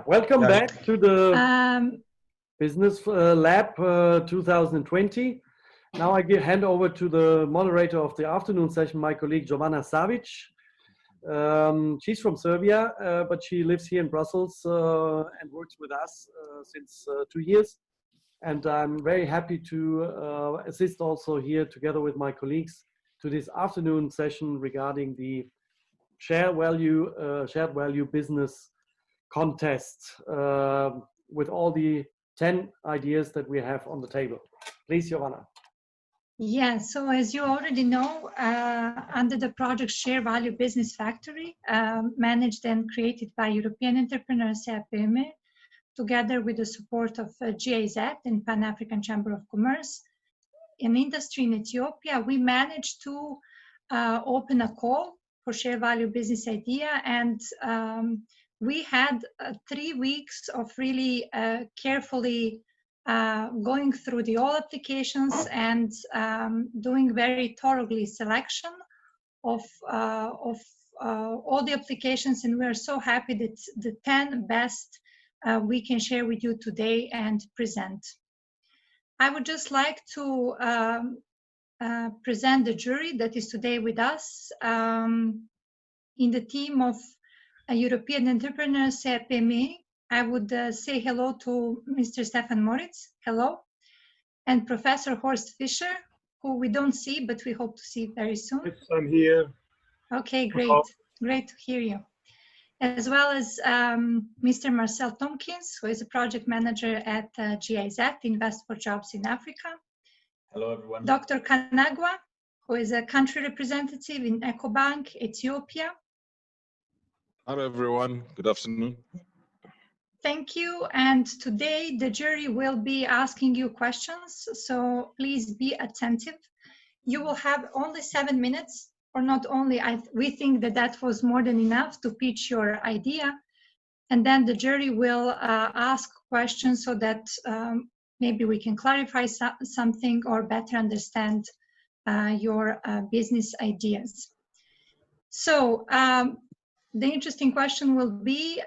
welcome back to the Business Lab 2020. Now I hand over to the moderator of the afternoon session, my colleague Jovana Savić. She's from Serbia, but she lives here in Brussels and works with us since 2 years. And I'm very happy to assist also here together with my colleagues to this afternoon session regarding the shared value business contest with all the 10 ideas that we have on the table. Please, Jovana. Yeah, so as you already know, under the project Share Value Business Factory, managed and created by European entrepreneurs CEA-PME, together with the support of GIZ and Pan-African Chamber of Commerce, an industry in Ethiopia, we managed to open a call for Share Value Business Idea, and we had 3 weeks of really carefully going through the all applications and doing very thoroughly selection of all the applications, and we're so happy that the 10 best we can share with you today and present. I would just like to present the jury that is today with us in the team of European entrepreneurs CEA-PME. I would say hello to Mr. Stefan Moritz, hello, and Professor Horst Fischer, who we don't see, but we hope to see very soon. Yes, I'm here. Okay, great, great to hear you. As well as Mr. Marcel Tompkins, who is a project manager at GIZ, Invest for Jobs in Africa. Hello, everyone. Dr. Kanagwa, who is a country representative in EcoBank, Ethiopia. Hello, everyone. Good afternoon. Thank you. And today the jury will be asking you questions, so please be attentive. You will have only 7 minutes, or not only, we think that that was more than enough to pitch your idea. And then the jury will ask questions so that maybe we can clarify something or better understand your business ideas. So the interesting question will be,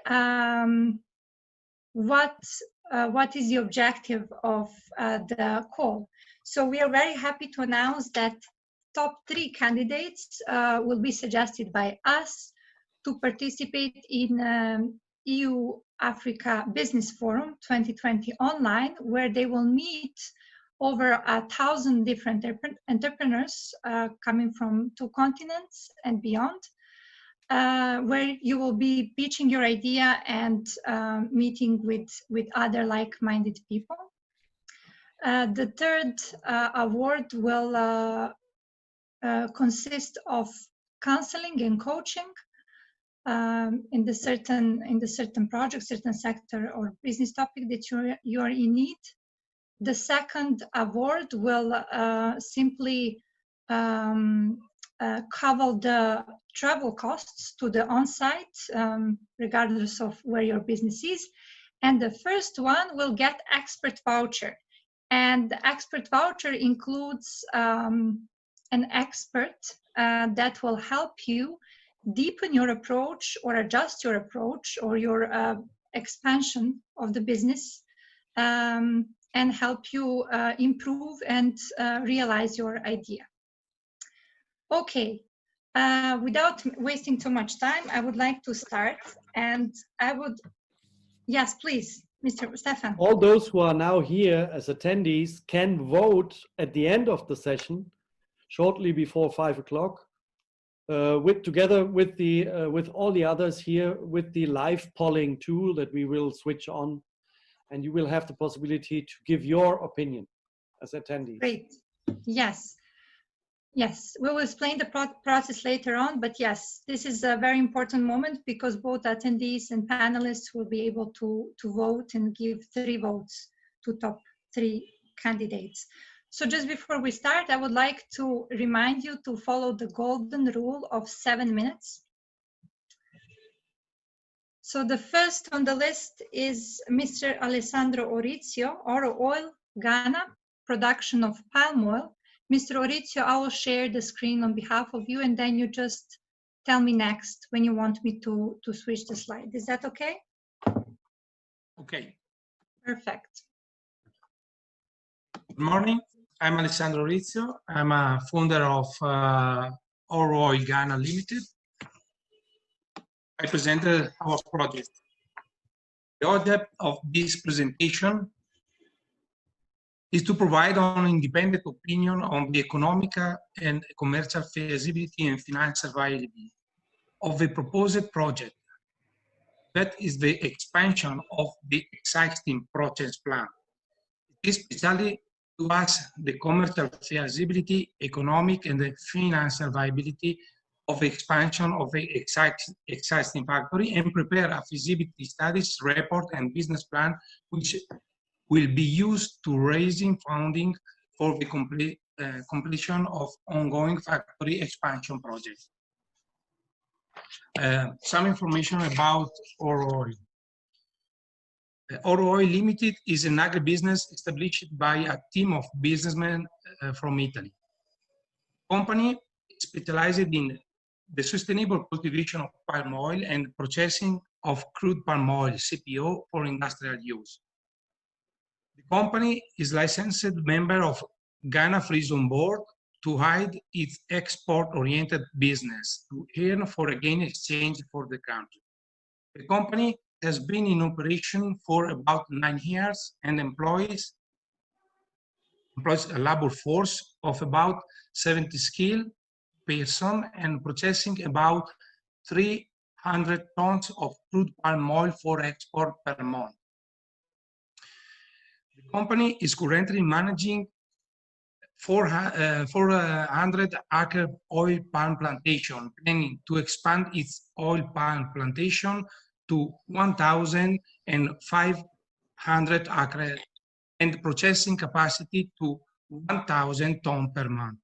what is the objective of the call? So we are very happy to announce that top 3 candidates will be suggested by us to participate in EU-Africa Business Forum 2020 online, where they will meet over 1,000 different entrepreneurs coming from 2 continents and beyond, where you will be pitching your idea and meeting with other like-minded people. The third award will consist of counseling and coaching in the certain project, certain sector or business topic that you are in need. The second award will simply cover the travel costs to the on-site, regardless of where your business is. And the first one will get expert voucher. And the expert voucher includes an expert that will help you deepen your approach or adjust your approach or your expansion of the business and help you improve and realize your idea. Okay, without wasting too much time, I would like to start, and I would, yes, please, Mr. Stefan. All those who are now here as attendees can vote at the end of the session, shortly before 5 o'clock, together with all the others here, with the live polling tool that we will switch on, and you will have the possibility to give your opinion as attendees. Great, yes. Yes, we will explain the process later on, but yes, this is a very important moment because both attendees and panelists will be able to vote and give 3 votes to top 3 candidates. So just before we start, I would like to remind you to follow the golden rule of 7 minutes. So the first on the list is Mr. Alessandro Orizio, Oro Oil, Ghana, production of palm oil. Mr. Orizio, I will share the screen on behalf of you, and then you just tell me next when you want me to switch the slide. Is that okay? Okay. Perfect. Good morning. I'm Alessandro Rizio. I'm a founder of Oro Oil Ghana Limited. I presented our project. The object of this presentation is to provide an independent opinion on the economic and commercial feasibility and financial viability of the proposed project. That is the expansion of the existing project plan. It is especially to us the commercial feasibility, economic and the financial viability of the expansion of the existing factory and prepare a feasibility studies report and business plan which will be used to raising funding for the completion of ongoing factory expansion projects. Some information about Oro Oil. Oro Oil Limited is an agribusiness established by a team of businessmen from Italy. The company specialized in the sustainable cultivation of palm oil and processing of crude palm oil, CPO, for industrial use. The company is licensed member of Ghana Free Zone Board to hide its export-oriented business to earn foreign exchange for the country. The company has been in operation for about 9 years and employs a labor force of about 70 skilled persons and processing about 300 tons of crude palm oil for export per month. The company is currently managing 400 acre oil palm plantation, planning to expand its oil palm plantation to 1,500 acres and processing capacity to 1,000 tons per month.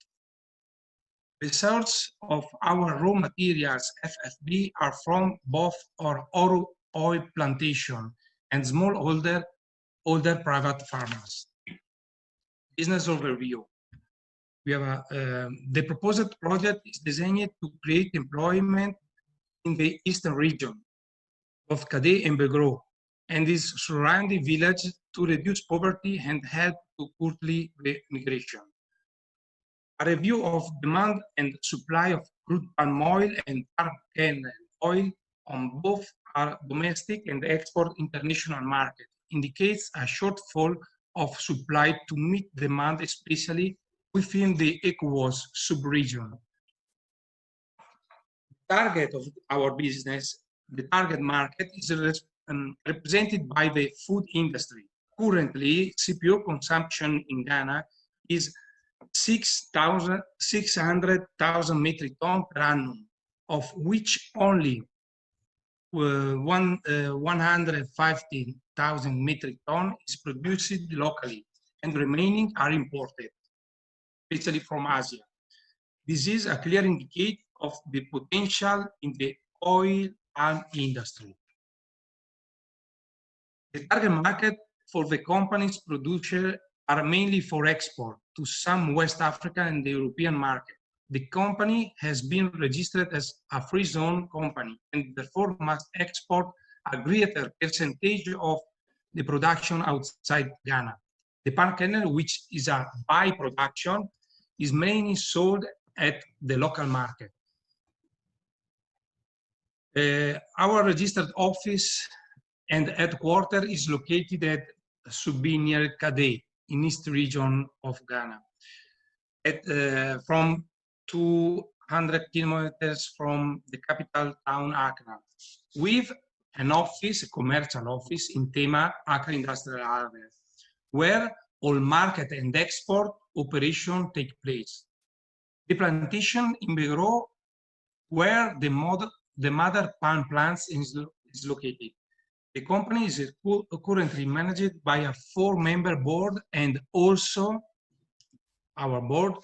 The source of our raw materials, FFB, are from both our oil plantation and smallholder private farmers. Business overview. We have the proposed project is designed to create employment in the eastern region of Cadé and Begro and its surrounding village to reduce poverty and help to curtail the migration. A review of demand and supply of crude palm oil and palm kernel oil on both our domestic and export international market indicates a shortfall of supply to meet demand, especially within the ECOWAS sub-region. Target of our business, the target market, is represented by the food industry. Currently, CPO consumption in Ghana is 600,000 metric tons per annum, of which only 150,000 metric tons is produced locally, and remaining are imported, especially from Asia. This is a clear indicator of the potential in the oil palm industry. The target market for the company's producer are mainly for export to some West Africa and the European market. The company has been registered as a free zone company and therefore must export a greater percentage of the production outside Ghana. The palm kernel, which is a by-production, is mainly sold at the local market. Our registered office and headquarters is located at Subi near Cadé, in east region of Ghana, from 200 kilometers from the capital town Accra, with an office, a commercial office in Tema, Accra Industrial Area, where all market and export operation take place. The plantation in Begro, where the mother palm plants is located. The company is currently managed by a 4-member board, and also our board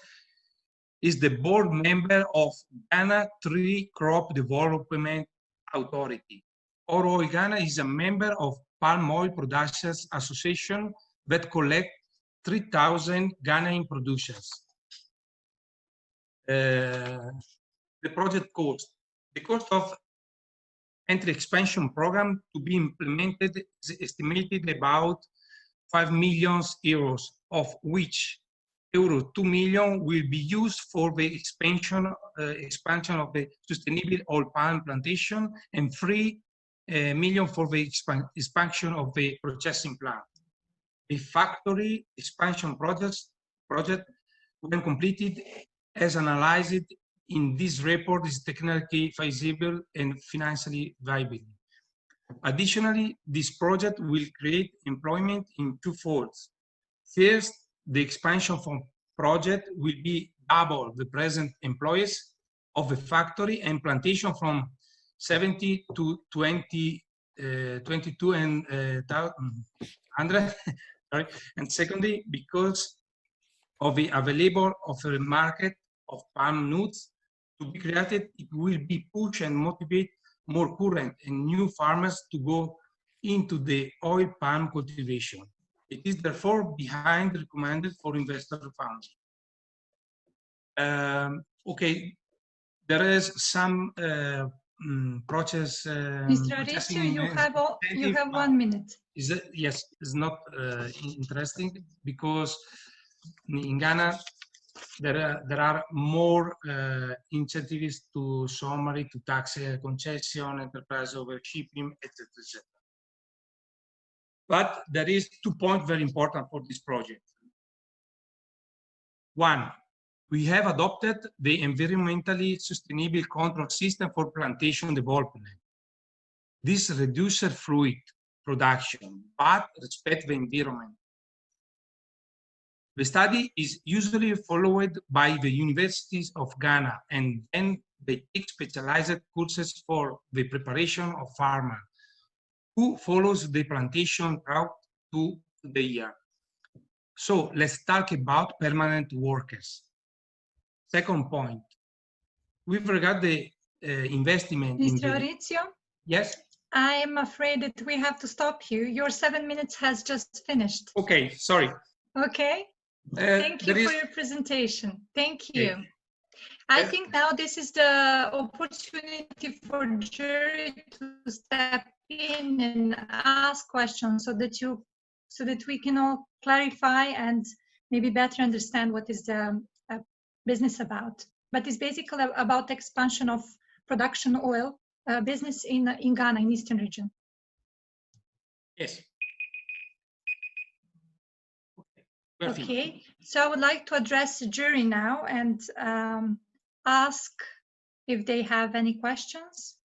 is the board member of Ghana Tree Crop Development Authority. Oro Oil Ghana is a member of Palm Oil Producers Association that collect 3,000 Ghanaian producers. The project cost. The cost of and the expansion program to be implemented is estimated about 5 million euros, of which euro 2 million will be used for the expansion of the sustainable oil palm plantation and 3 million for the expansion of the processing plant. The factory expansion project, when completed, as analyzed in this report, is technically feasible and financially viable. Additionally, this project will create employment in 2 folds. First, the expansion project will be double the present employees of the factory and plantation from 70 to 22 and 100. Sorry. And secondly, because of the available of the market of palm nuts to be created, it will be push and motivate more current and new farmers to go into the oil palm cultivation. It is therefore behind recommended for investor funds. Okay, there is some process. Mr. Savić, you have 1 minute. Is it? Yes, it's not interesting because in Ghana there are more incentives to summary, to tax concession, enterprise overshipping, etc., etc. But there is 2 points very important for this project. One, we have adopted the environmentally sustainable control system for plantation development. This reduces fruit production, but respect the environment. The study is usually followed by the universities of Ghana, and then they take specialized courses for the preparation of farmer who follows the plantation route to the year. So let's talk about permanent workers. Second point, with regard to the investment. Mr. Maurizio? Yes? I am afraid that we have to stop you. Your 7 minutes has just finished. Okay, sorry. Okay. Thank you for your presentation. Thank you. Okay. I think now this is the opportunity for jury to step in and ask questions so that we can all clarify and maybe better understand what is the business about. But it's basically about expansion of production oil business in Ghana, in Eastern region. Yes. Okay, so I would like to address the jury now and ask if they have any questions.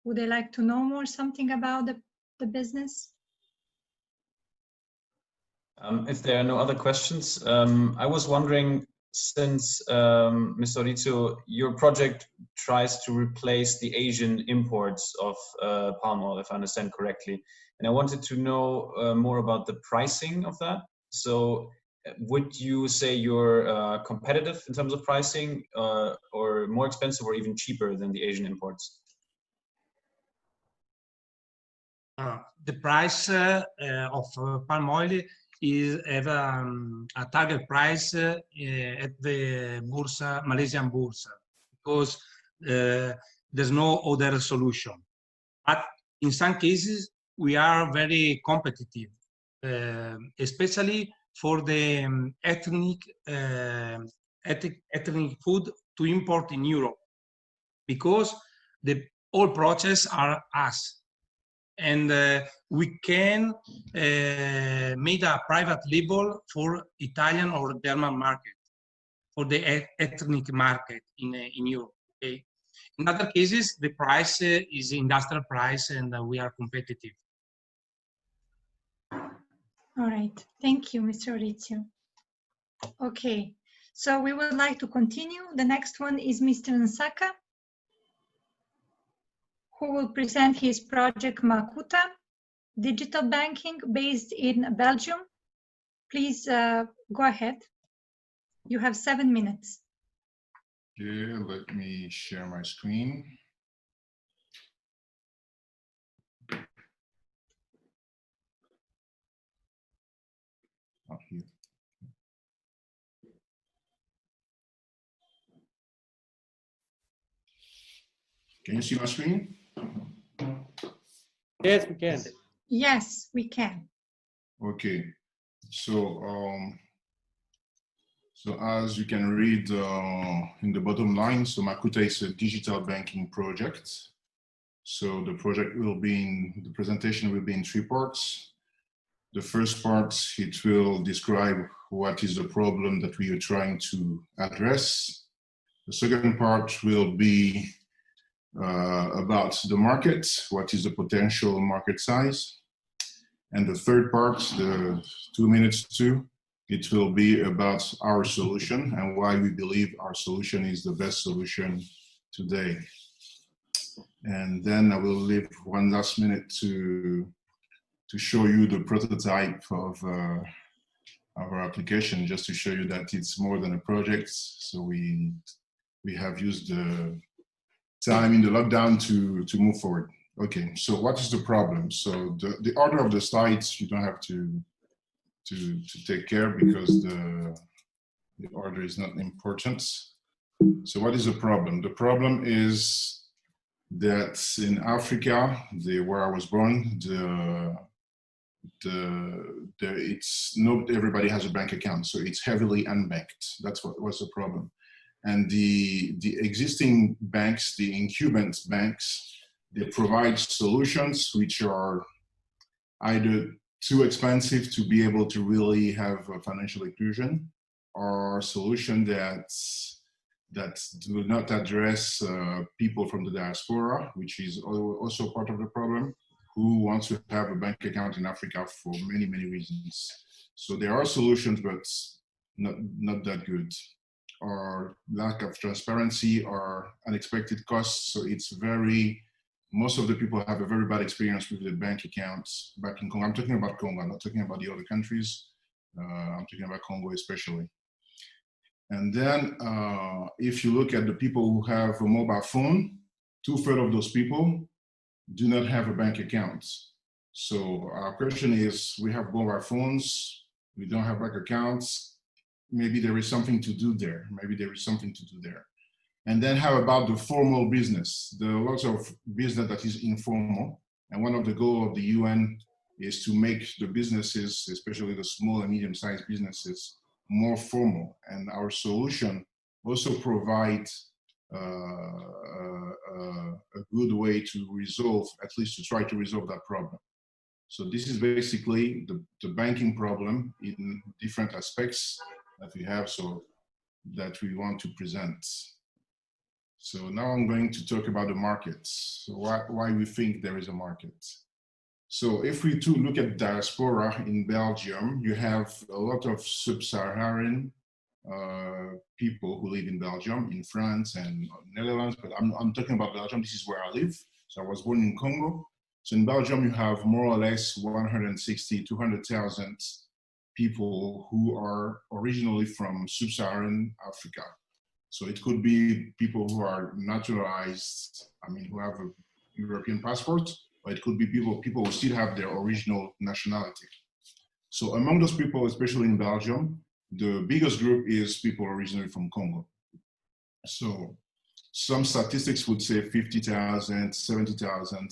Would they like to know more something about the business? If there are no other questions, I was wondering, since Mr. Maurizio, your project tries to replace the Asian imports of palm oil, if I understand correctly. And I wanted to know more about the pricing of that. So would you say you're competitive in terms of pricing or more expensive or even cheaper than the Asian imports? The price of palm oil is have a target price at the Bursa, Malaysian Bursa, because there's no other solution. But in some cases, we are very competitive, especially for the ethnic food to import in Europe, because the all process are us. And we can make a private label for Italian or German market, for the ethnic market in Europe. Okay? In other cases, the price is industrial price, and we are competitive. All right, thank you, Mr. Maurizio. Okay, so we would like to continue. The next one is Mr. Nsaka, who will present his project Makuta, digital banking based in Belgium. Please go ahead. You have 7 minutes. Okay, let me share my screen. Not here. Can you see my screen? Yes, we can. Yes, we can. Okay. So, so as you can read in the bottom line, so Makuta is a digital banking project. So the project will be in, the presentation will be in 3 parts. The first part, it will describe what is the problem that we are trying to address. The second part will be about the market, what is the potential market size. And the third part, the 2 minutes too, it will be about our solution and why we believe our solution is the best solution today. And then I will leave 1 last minute to show you the prototype of our application, just to show you that it's more than a project. So we have used the time in the lockdown to move forward. Okay, so what is the problem? So the order of the slides, you don't have to take care because the order is not important. So what is the problem? The problem is that in Africa, where I was born, it's not everybody has a bank account, so it's heavily unbanked. That's what was the problem. And the existing banks, the incumbent banks, they provide solutions which are either too expensive to be able to really have a financial inclusion, or solution that do not address people from the diaspora, which is also part of the problem, who wants to have a bank account in Africa for many, many reasons. So there are solutions, but not that good, or lack of transparency or unexpected costs. So it's most of the people have a very bad experience with the bank accounts back in Congo. I'm talking about Congo, I'm not talking about the other countries. I'm talking about Congo especially. And then if you look at the people who have a mobile phone, 2/3 of those people do not have a bank account. So our question is, we have mobile phones, we don't have bank accounts, maybe there is something to do there. Maybe there is something to do there. And then how about the formal business? There are lots of business that is informal. And one of the goals of the UN is to make the businesses, especially the small and medium-sized businesses, more formal. And our solution also provides a good way to resolve, at least to try to resolve that problem. So this is basically the banking problem in different aspects that we have, so that we want to present. So now I'm going to talk about the markets. So why we think there is a market. So if we too look at diaspora in Belgium, you have a lot of sub-Saharan people who live in Belgium, in France and Netherlands, but I'm talking about Belgium. This is where I live. So I was born in Congo. So in Belgium, you have more or less 160, 200,000 people who are originally from sub-Saharan Africa. So it could be people who are naturalized, I mean, who have a European passport, or it could be people who still have their original nationality. So among those people, especially in Belgium, the biggest group is people originally from Congo. So some statistics would say 50,000, 70,000.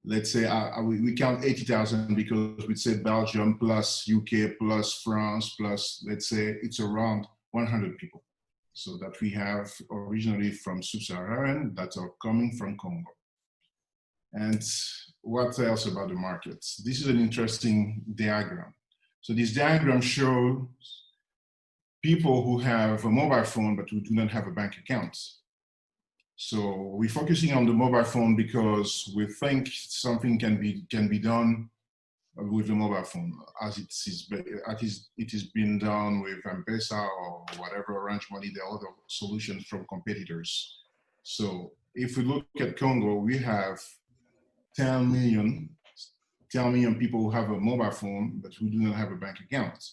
Let's say we count 80,000 because we say Belgium plus UK plus France plus, let's say it's around 100 people. So that we have originally from sub-Saharan that are coming from Congo. And what else about the markets? This is an interesting diagram. So this diagram shows people who have a mobile phone but who do not have a bank account. So we're focusing on the mobile phone because we think something can be done with the mobile phone, as it is being done with M-Pesa or whatever, Orange Money. There are other solutions from competitors. So if we look at Congo, we have 10 million people who have a mobile phone but who do not have a bank account.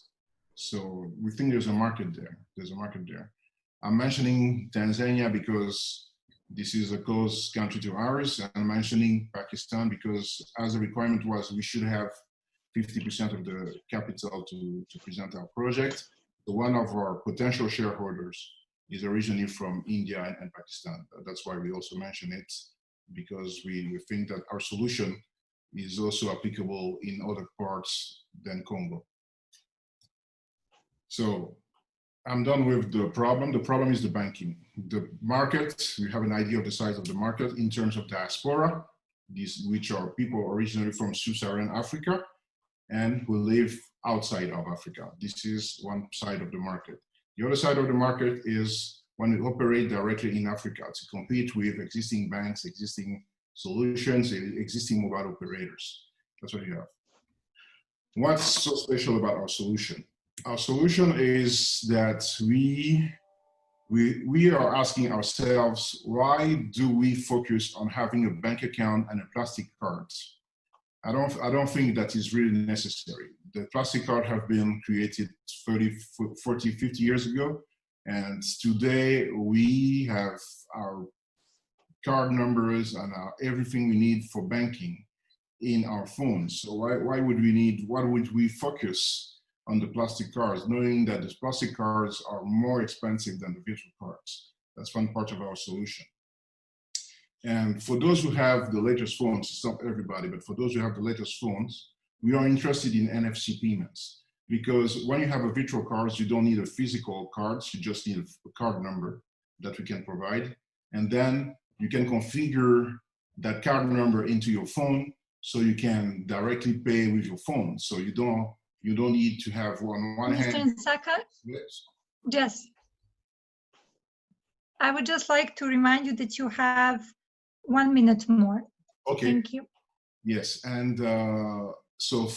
So we think there's a market there. There's a market there. I'm mentioning Tanzania because this is a close country to ours. And I'm mentioning Pakistan because as a requirement was we should have 50% of the capital to present our project. So one of our potential shareholders is originally from India and Pakistan. That's why we also mention it. because we think that our solution is also applicable in other parts than Congo. So I'm done with the problem. The problem is the banking. The market, we have an idea of the size of the market in terms of diaspora, these which are people originally from sub-Saharan Africa and who live outside of Africa. This is one side of the market. The other side of the market is when we operate directly in Africa to compete with existing banks, existing solutions, existing mobile operators. That's what you have. What's so special about our solution? Our solution is that we are asking ourselves, why do we focus on having a bank account and a plastic card? I don't think that is really necessary. The plastic card have been created 30, 40, 50 years ago. And today we have our card numbers and everything we need for banking in our phones. So why would we focus on the plastic cards, knowing that the plastic cards are more expensive than the virtual cards? That's one part of our solution. And for those who have the latest phones, it's not everybody, but for those who have the latest phones, we are interested in NFC payments. Because when you have a virtual card, you don't need a physical card, you just need a card number that we can provide. And then you can configure that card number into your phone so you can directly pay with your phone. So you don't need to have one hand. Mr. Nsaka? Yes. I would just like to remind you that you have 1 minute more. Okay. Thank you. Yes, and so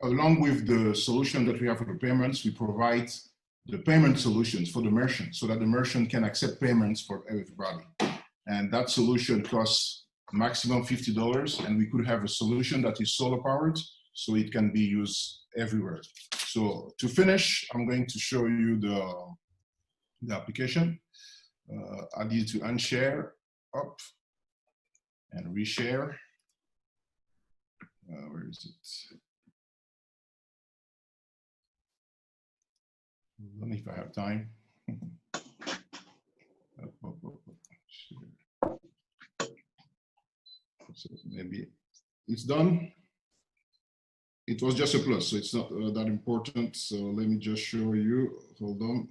along with the solution that we have for the payments, we provide the payment solutions for the merchant so that the merchant can accept payments for everybody. And that solution costs maximum $50, and we could have a solution that is solar powered so it can be used everywhere. So to finish, I'm going to show you the application. I need to unshare up and reshare. Where is it? I don't know if I have time. So maybe it's done. It was just a plus, so it's not that important. So let me just show you. Hold on.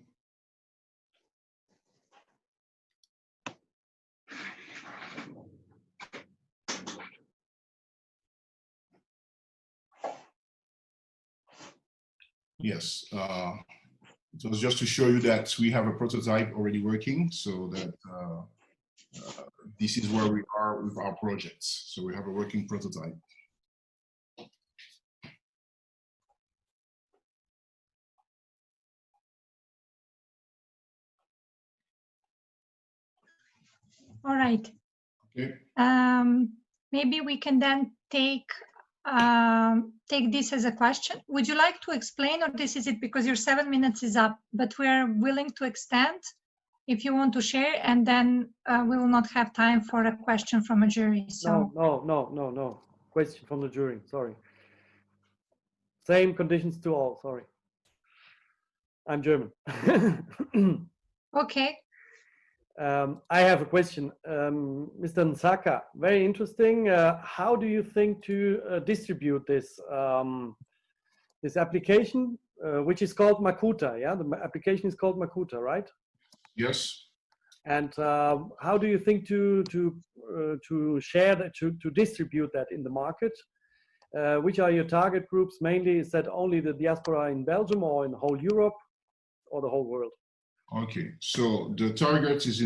Yes, it was just to show you that we have a prototype already working, so that this is where we are with our projects. So we have a working prototype. All right. Okay. Maybe we can then take this as a question. Would you like to explain, or this is it because your 7 minutes is up, but we're willing to extend if you want to share, and then we will not have time for a question from a jury. So No. Question from the jury, sorry. Same conditions to all, sorry. I'm German. Okay. I have a question. Mr. Nsaka, very interesting. How do you think to distribute this this application, which is called Makuta? Yeah, the application is called Makuta, right? Yes. And how do you think to share that, to distribute that in the market? Which are your target groups? Mainly, is that only the diaspora in Belgium, or in the whole Europe, or the whole world? Okay, so the target is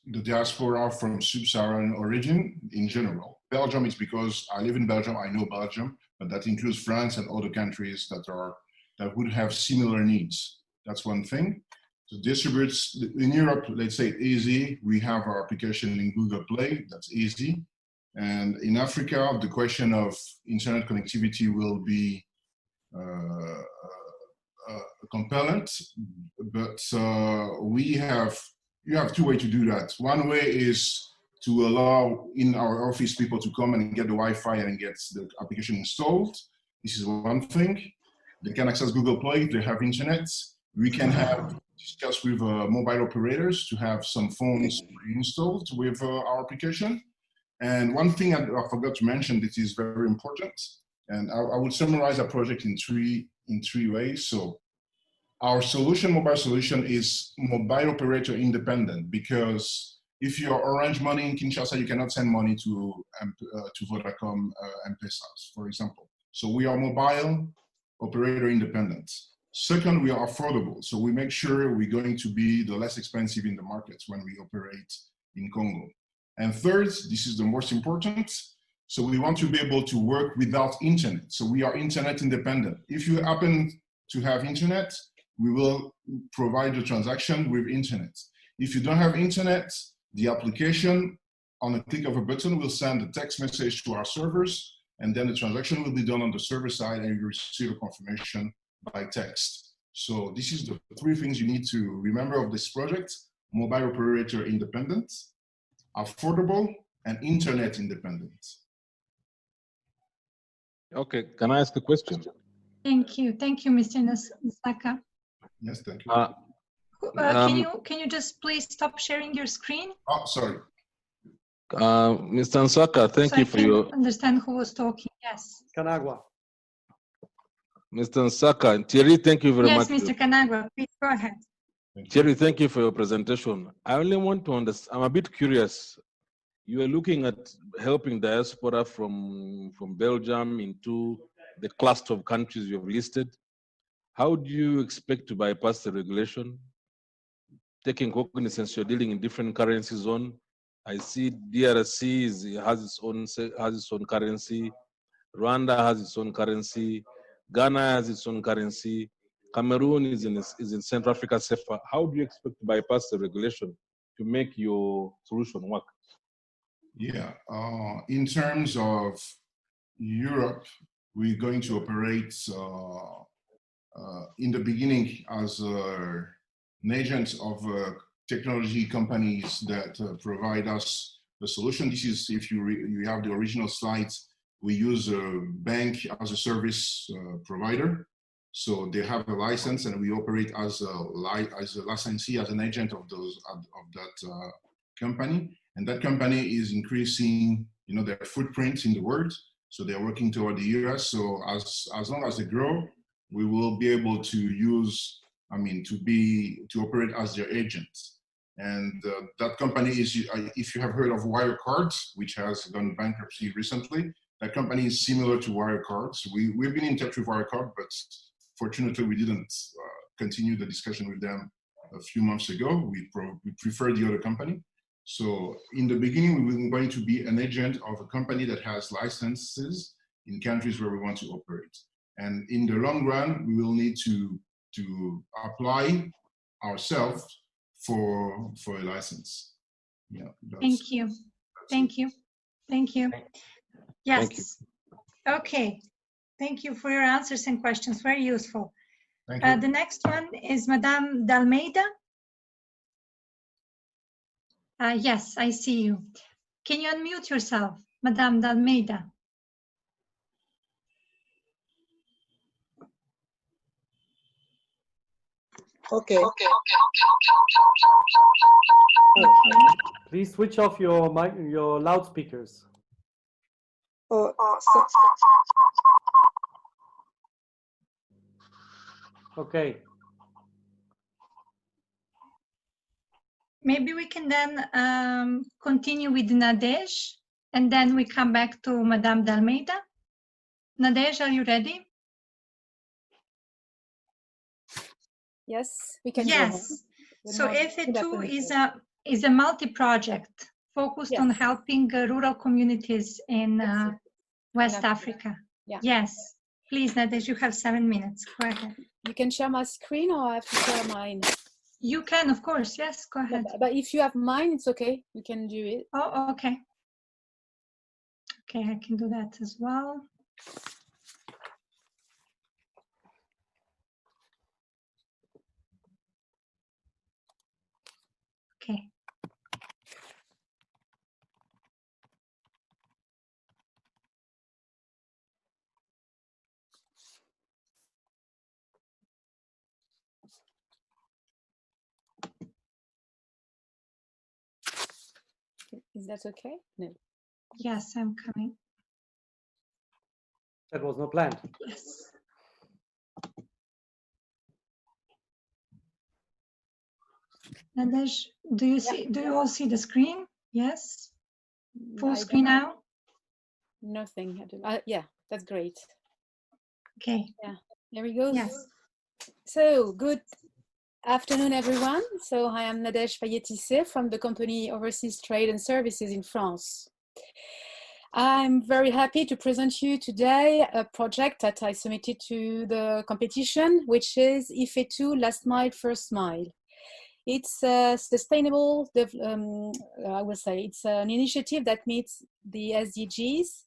the diaspora from sub-Saharan origin in general. Belgium is because I live in Belgium, I know Belgium, but that includes France and other countries that would have similar needs. That's one thing. To distribute in Europe, let's say easy. We have our application in Google Play. That's easy. And in Africa, the question of internet connectivity will be compellent, but you have two ways to do that. One way is to allow in our office people to come and get the Wi-Fi and get the application installed. This is one thing. They can access Google Play if they have internet. We can have discuss with mobile operators to have some phones installed with our application. And one thing I forgot to mention that is very important, and I would summarize our project in three ways. So our solution, mobile solution, is mobile operator independent, because if you're Orange Money in Kinshasa, you cannot send money to Vodacom M-Pesas, for example. So we are mobile operator independent. Second, we are affordable. So we make sure we're going to be the less expensive in the markets when we operate in Congo. And third, this is the most important. So we want to be able to work without internet. So we are internet independent. If you happen to have internet, we will provide the transaction with internet. If you don't have internet, the application on a click of a button will send a text message to our servers, and then the transaction will be done on the server side and you receive a confirmation by text. So this is the three things you need to remember of this project: mobile operator independent, affordable, and internet independent. Okay, can I ask a question? Thank you, Mr. Nsaka. Yes, thank you. Can you just please stop sharing your screen? Oh, sorry. Mr. Nsaka, thank you for your... understand who was talking, yes. Kanagwa. Mr. Nsaka, Thierry, thank you very much. Yes, Mr. Kanagwa, please go ahead. Thierry, thank you for your presentation. I only want to understand, I'm a bit curious. You are looking at helping diaspora from Belgium into the cluster of countries you have listed. How do you expect to bypass the regulation? Taking cognizance you're dealing in different currency zone. I see DRC has its own currency. Rwanda has its own currency. Ghana has its own currency. Cameroon is in Central Africa CFA. How do you expect to bypass the regulation to make your solution work? Yeah, in terms of Europe, we're going to operate in the beginning as an agent of technology companies that provide us the solution. This is, if you have the original slides, we use a bank as a service provider. So they have a license and we operate as a licensee, as an agent of that company. And that company is increasing, their footprint in the world. So they're working toward the US. So as long as they grow, we will be able to use, to operate as their agent. And that company is, if you have heard of Wirecard, which has gone bankruptcy recently, that company is similar to Wirecard. So we've been in touch with Wirecard, but fortunately we didn't continue the discussion with them a few months ago. We prefer the other company. So in the beginning, we were going to be an agent of a company that has licenses in countries where we want to operate. And in the long run, we will need to apply ourselves for a license. Yeah. Thank you. Yes. Thank you. Okay. Thank you for your answers and questions. Very useful. Thank you. The next one is Madame Dalmeida. Yes, I see you. Can you unmute yourself, Madame Dalmeida? Okay. Please switch off your mic, your loudspeakers. Okay. Maybe we can then continue with Nadej, and then we come back to Madame Dalmeida. Nadej, are you ready? Yes, we can. Yes. So EFE2 is a multi-project focused on helping rural communities in West Africa. Yeah. Yes. Please, Nadej, you have 7 minutes. Go ahead. You can share my screen, or I have to share mine? You can, of course. Yes, go ahead. But if you have mine, it's okay. You can do it. Oh, okay. Okay, I can do that as well. Okay. Is that okay? No. Yes, I'm coming. That was not planned. Yes. Nadesh, do you see? Do you all see the screen? Yes. Full screen now. Nothing. Yeah, that's great. Okay. Yeah, there we go. Yes. So good afternoon, everyone. So I am Nadège Payet-Tissé from the company Overseas Trade and Services in France. I'm very happy to present you today a project that I submitted to the competition, which is IFE2 Last Mile, First Mile. It's a sustainable, I will say, it's an initiative that meets the SDGs.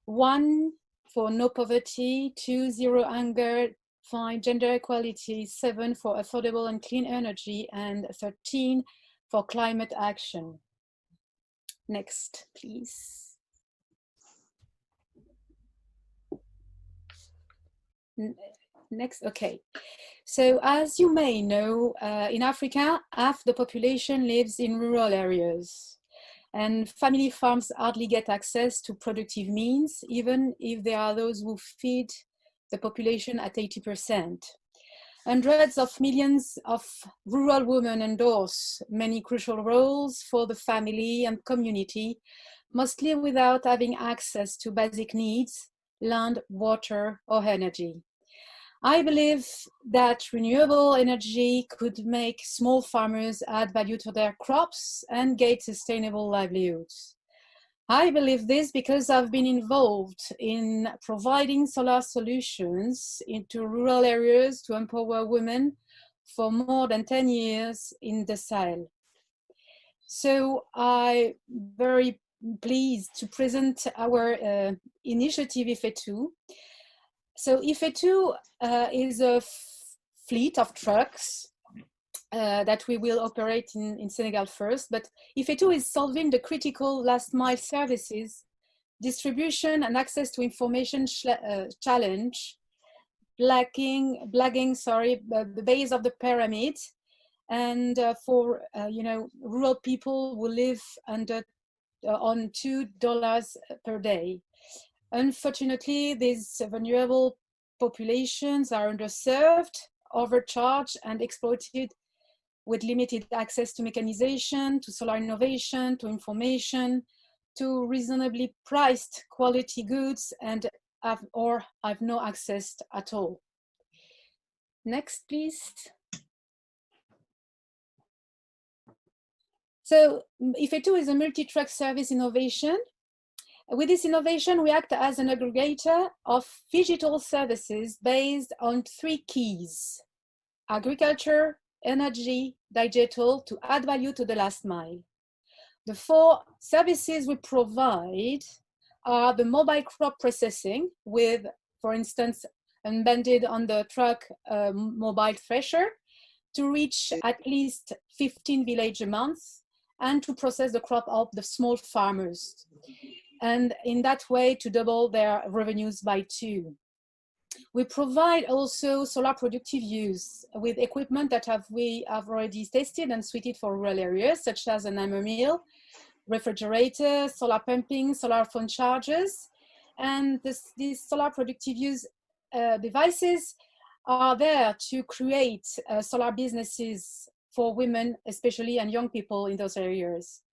1, for no poverty, 2, zero hunger, 5, gender equality, 7, for affordable and clean energy, and 13, for climate action. Next, please. Next, okay. So as you may know, in Africa, half the population lives in rural areas, and family farms hardly get access to productive means, even if there are those who feed the population at 80%. Hundreds of millions of rural women endorse many crucial roles for the family and community, mostly without having access to basic needs, land, water, or energy. I believe that renewable energy could make small farmers add value to their crops and gain sustainable livelihoods. I believe this because I've been involved in providing solar solutions into rural areas to empower women for more than 10 years in the Sahel. So I'm very pleased to present our initiative IFE2. So IFE2 is a fleet of trucks that we will operate in Senegal first, but IFE2 is solving the critical last mile services, distribution and access to information challenge, lagging, the base of the pyramid, and for rural people who live under on $2 per day. Unfortunately, these vulnerable populations are underserved, overcharged, and exploited with limited access to mechanization, to solar innovation, to information, to reasonably priced quality goods, and have no access at all. Next, please. So IFE2 is a multi-track service innovation. With this innovation, we act as an aggregator of digital services based on 3 keys: agriculture, energy, digital, to add value to the last mile. The 4 services we provide are the mobile crop processing with, for instance, embedded on the truck mobile thresher to reach at least 15 villages a month and to process the crop of the small farmers. And in that way to double their revenues by 2. We provide also solar productive use with equipment that we have already tested and suited for rural areas, such as an hammer mill, refrigerator, solar pumping, solar phone chargers. And these solar productive use devices are there to create solar businesses for women, especially, and young people in those areas.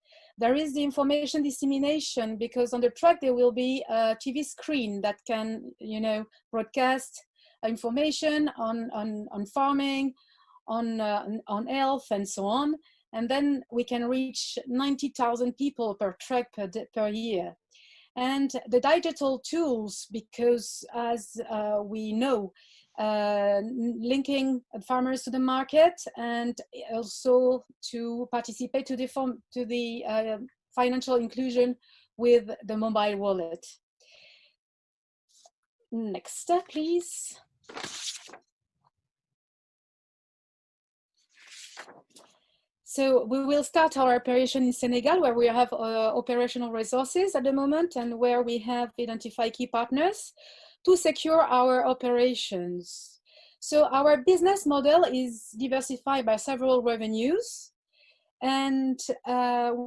There is the information dissemination, because on the truck there will be a TV screen that can, broadcast information on farming, on health, and so on. And then we can reach 90,000 people per truck per year. And the digital tools, because as we know, linking farmers to the market and also to participate to the financial inclusion with the mobile wallet. Next, please. So we will start our operation in Senegal, where we have operational resources at the moment and where we have identified key partners to secure our operations. So our business model is diversified by several revenues. and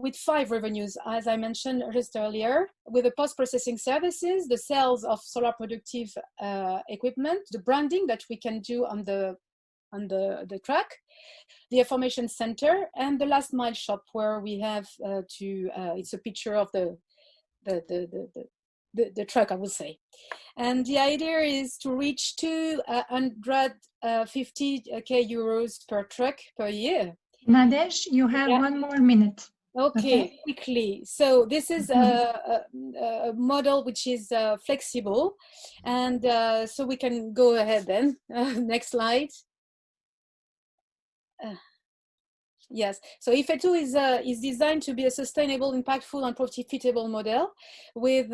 with 5 revenues, as I mentioned just earlier, with the post-processing services, the sales of solar productive equipment, the branding that we can do on the truck, the information center, and the last mile shop where we have it's a picture of the truck, I would say. And the idea is to reach 250k euros per truck per year. Nadej, you have 1 more minute. Okay, quickly. So this is a model which is flexible, and so we can go ahead then. Next slide. Yes, so IFE2 is designed to be a sustainable, impactful, and profitable model with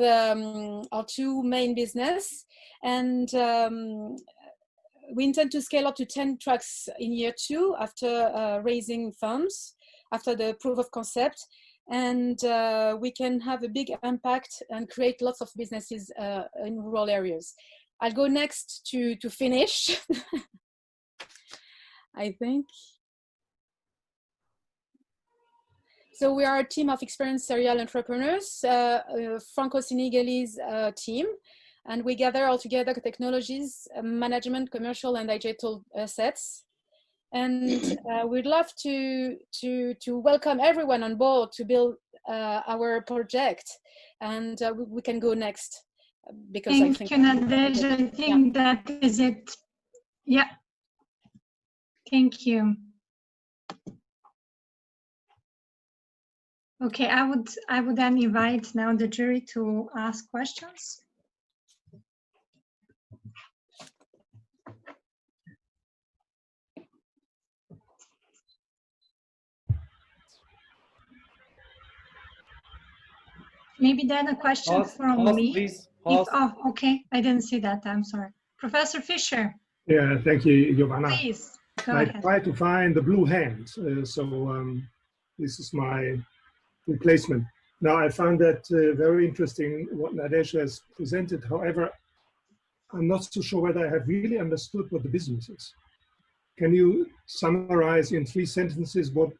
our 2 main business, and we intend to scale up to 10 trucks in year 2 after raising funds, after the proof of concept, and we can have a big impact and create lots of businesses in rural areas. I'll go next to finish, I think. So we are a team of experienced serial entrepreneurs, Franco-Senegalese team, and we gather all together technologies, management, commercial, and digital assets. And we'd love to welcome everyone on board to build our project. And we can go next because Thank you, Nadej. I think that is it. Yeah. Thank you. Okay, I would then invite now the jury to ask questions. Maybe then a question from me. Please. Oh, okay, I didn't see that. I'm sorry. Professor Fischer. Yeah, thank you, Jovana. Please, go I ahead. try to find the blue hand, this is my replacement. Now, I found that very interesting what Nadej has presented. However, I'm not so sure whether I have really understood what the business is. Can you summarize in 3 sentences what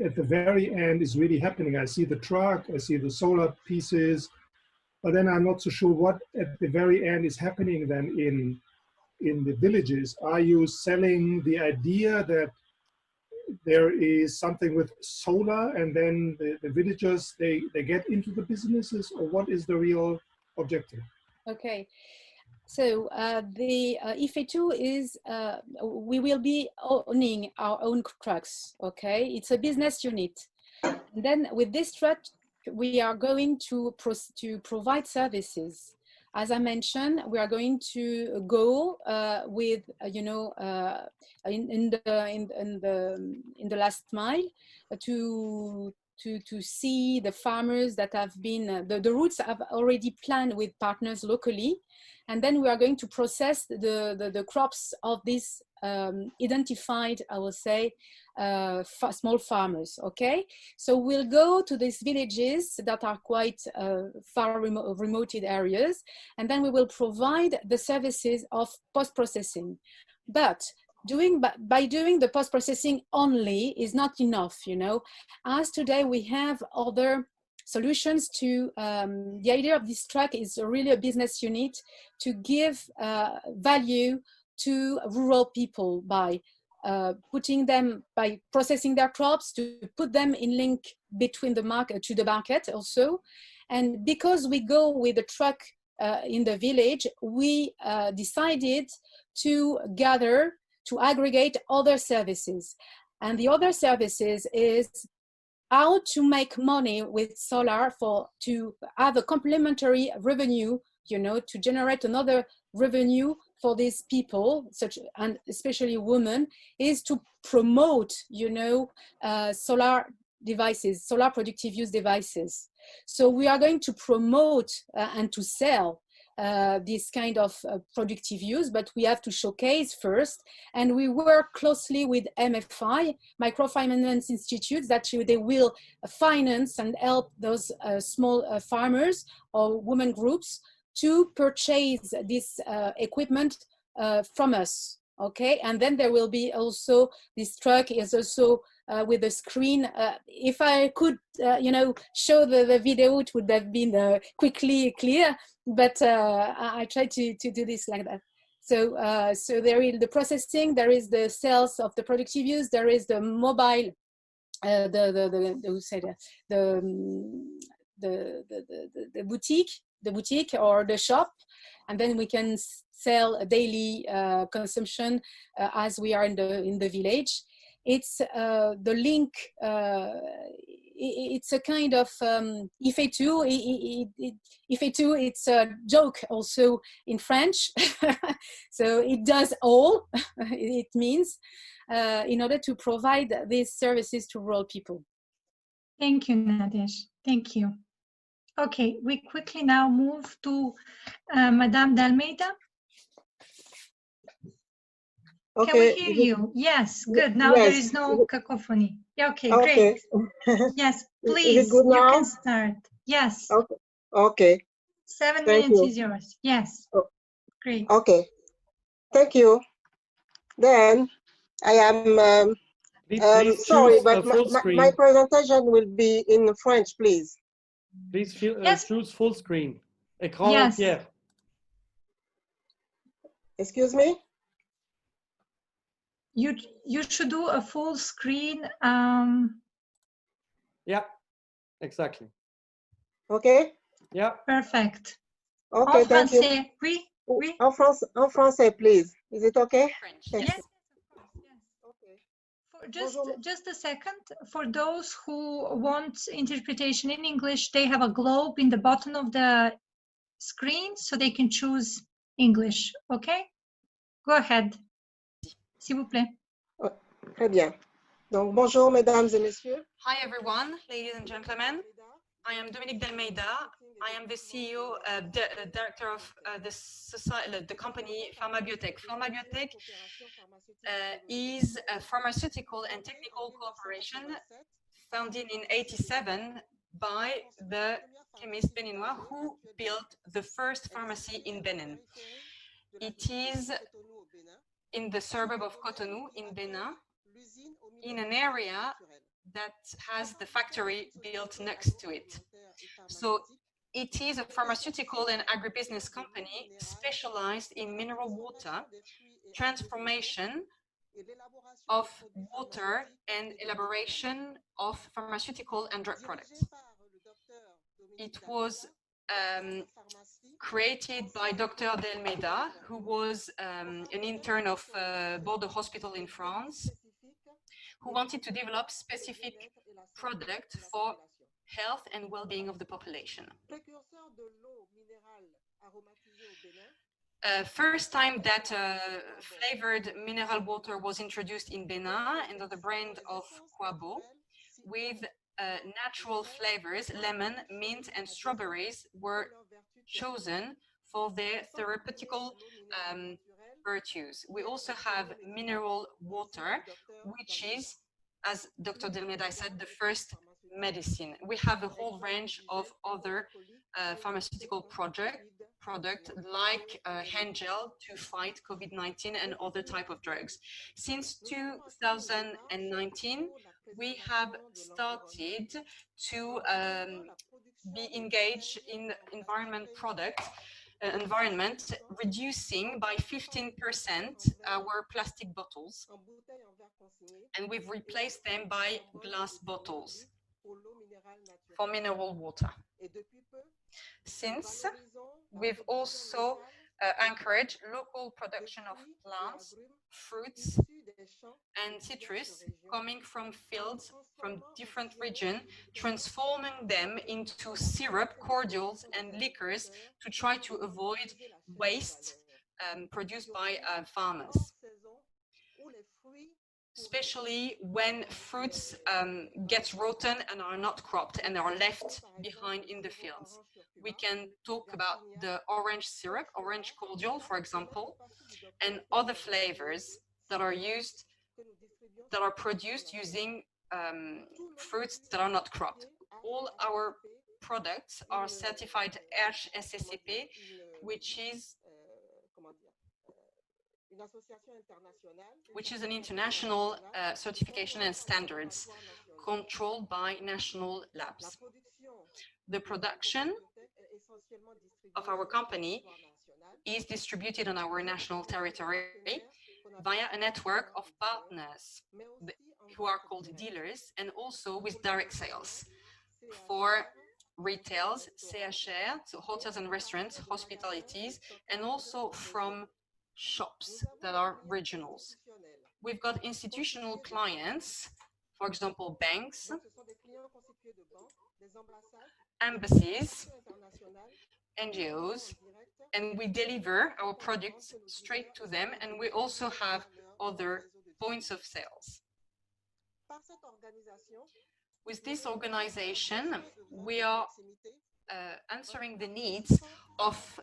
at the very end is really happening? I see the truck, I see the solar pieces, but then I'm not so sure what at the very end is happening then in the villages. Are you selling the idea that there is something with solar and then the villagers, they get into the businesses, or what is the real objective? Okay. So the IFE2 is, we will be owning our own trucks, okay? It's a business unit. And then with this truck, we are going to provide services. As I mentioned, we are going to go with, in the last mile to see the farmers that have been, the routes have already planned with partners locally. And then we are going to process the crops of these identified, I will say, small farmers, okay? So we'll go to these villages that are quite far remote areas, and then we will provide the services of post-processing. But by doing the post-processing only is not enough, you know. As today we have other solutions to, the idea of this track is really a business unit to give value to rural people by by processing their crops, to put them in link between the market to the market also. And because we go with the truck in the village, we decided to gather, to aggregate other services. And the other services is how to make money with solar to have a complementary revenue, you know, to generate another revenue for these people, and especially women, is to promote, you know, solar devices, solar productive use devices. So we are going to promote and to sell this kind of productive use, but we have to showcase first. And we work closely with MFI, microfinance institutes, that they will finance and help those small farmers or women groups to purchase this equipment from us, okay? And then there will be also, this truck is also with a screen. If I could, show the video, it would have been quickly clear, but I tried to do this like that. So, so there is the processing, there is the sales of the productive use, there is the mobile, the boutique or the shop, and then we can sell a daily consumption as we are in the village. It's the link. It's a kind of IFE2. IFE2. It's a joke also in French. So it does all. It means in order to provide these services to rural people. Thank you, Nadesh. Thank you. Okay, we quickly now move to Madame Dalmeida. Okay. Can we hear you? Yes, good. Now yes. There is no cacophony. Yeah, okay, okay. great. Yes, please, is it good now? you can start. Yes. Okay. Okay. 7 Thank minutes you. is yours. Yes. Oh. Great. Okay. Thank you. Then I am Please sorry, choose but full screen. my presentation will be in French, please. Please Yes. choose full screen. Écran Yes. entier. Excuse me? You should do a full screen. Yeah, exactly. Okay. Yeah. Perfect. Okay, En thank you. français. Oui. Oui. En français, please. Is it okay? Yes. Yes. Okay. Just a second. For those who want interpretation in English, they have a globe in the bottom of the screen, so they can choose English. Okay? Go ahead. S'il vous plaît. Très bien. Donc, bonjour, mesdames et messieurs. Hi, everyone, ladies and gentlemen. I am Dominique Dalmeida. I am the CEO, director of the company Pharmabiotech. Pharmabiotech is a pharmaceutical and technical cooperation founded in 1987 by the chemist Beninois who built the first pharmacy in Benin. It is in the suburb of Cotonou in Benin, in an area that has the factory built next to it. So it is a pharmaceutical and agribusiness company specialized in mineral water, transformation of water, and elaboration of pharmaceutical and drug products. It was created by Dr. Dalmeida, who was an intern of Bordeaux Hospital in France, who wanted to develop specific product for health and well-being of the population. First time that flavored mineral water was introduced in Benin under the brand of Quabo, with natural flavors, lemon, mint, and strawberries were chosen for their therapeutical virtues. We also have mineral water, which is, as Dr. Dalmeida said, the first medicine. We have a whole range of other pharmaceutical product like hand gel to fight COVID-19 and other type of drugs. Since 2019, we have started to be engaged in environment, reducing by 15% our plastic bottles, and we've replaced them by glass bottles for mineral water. Since we've also encouraged local production of plants, fruits, and citrus coming from fields from different regions, transforming them into syrup, cordials, and liquors to try to avoid waste produced by farmers. Especially when fruits get rotten and are not cropped and are left behind in the fields. We can talk about the orange syrup, orange cordial, for example, and other flavors that are produced using fruits that are not cropped. All our products are certified HACCP, which is which is an international certification and standards controlled by national labs. The production of our company is distributed on our national territory via a network of partners who are called dealers, and also with direct sales for retails, CHR, so hotels and restaurants, hospitalities, and also from shops that are regionals. We've got institutional clients, for example, banks, embassies, NGOs, and we deliver our products straight to them, and we also have other points of sales. With this organization, we are answering the needs of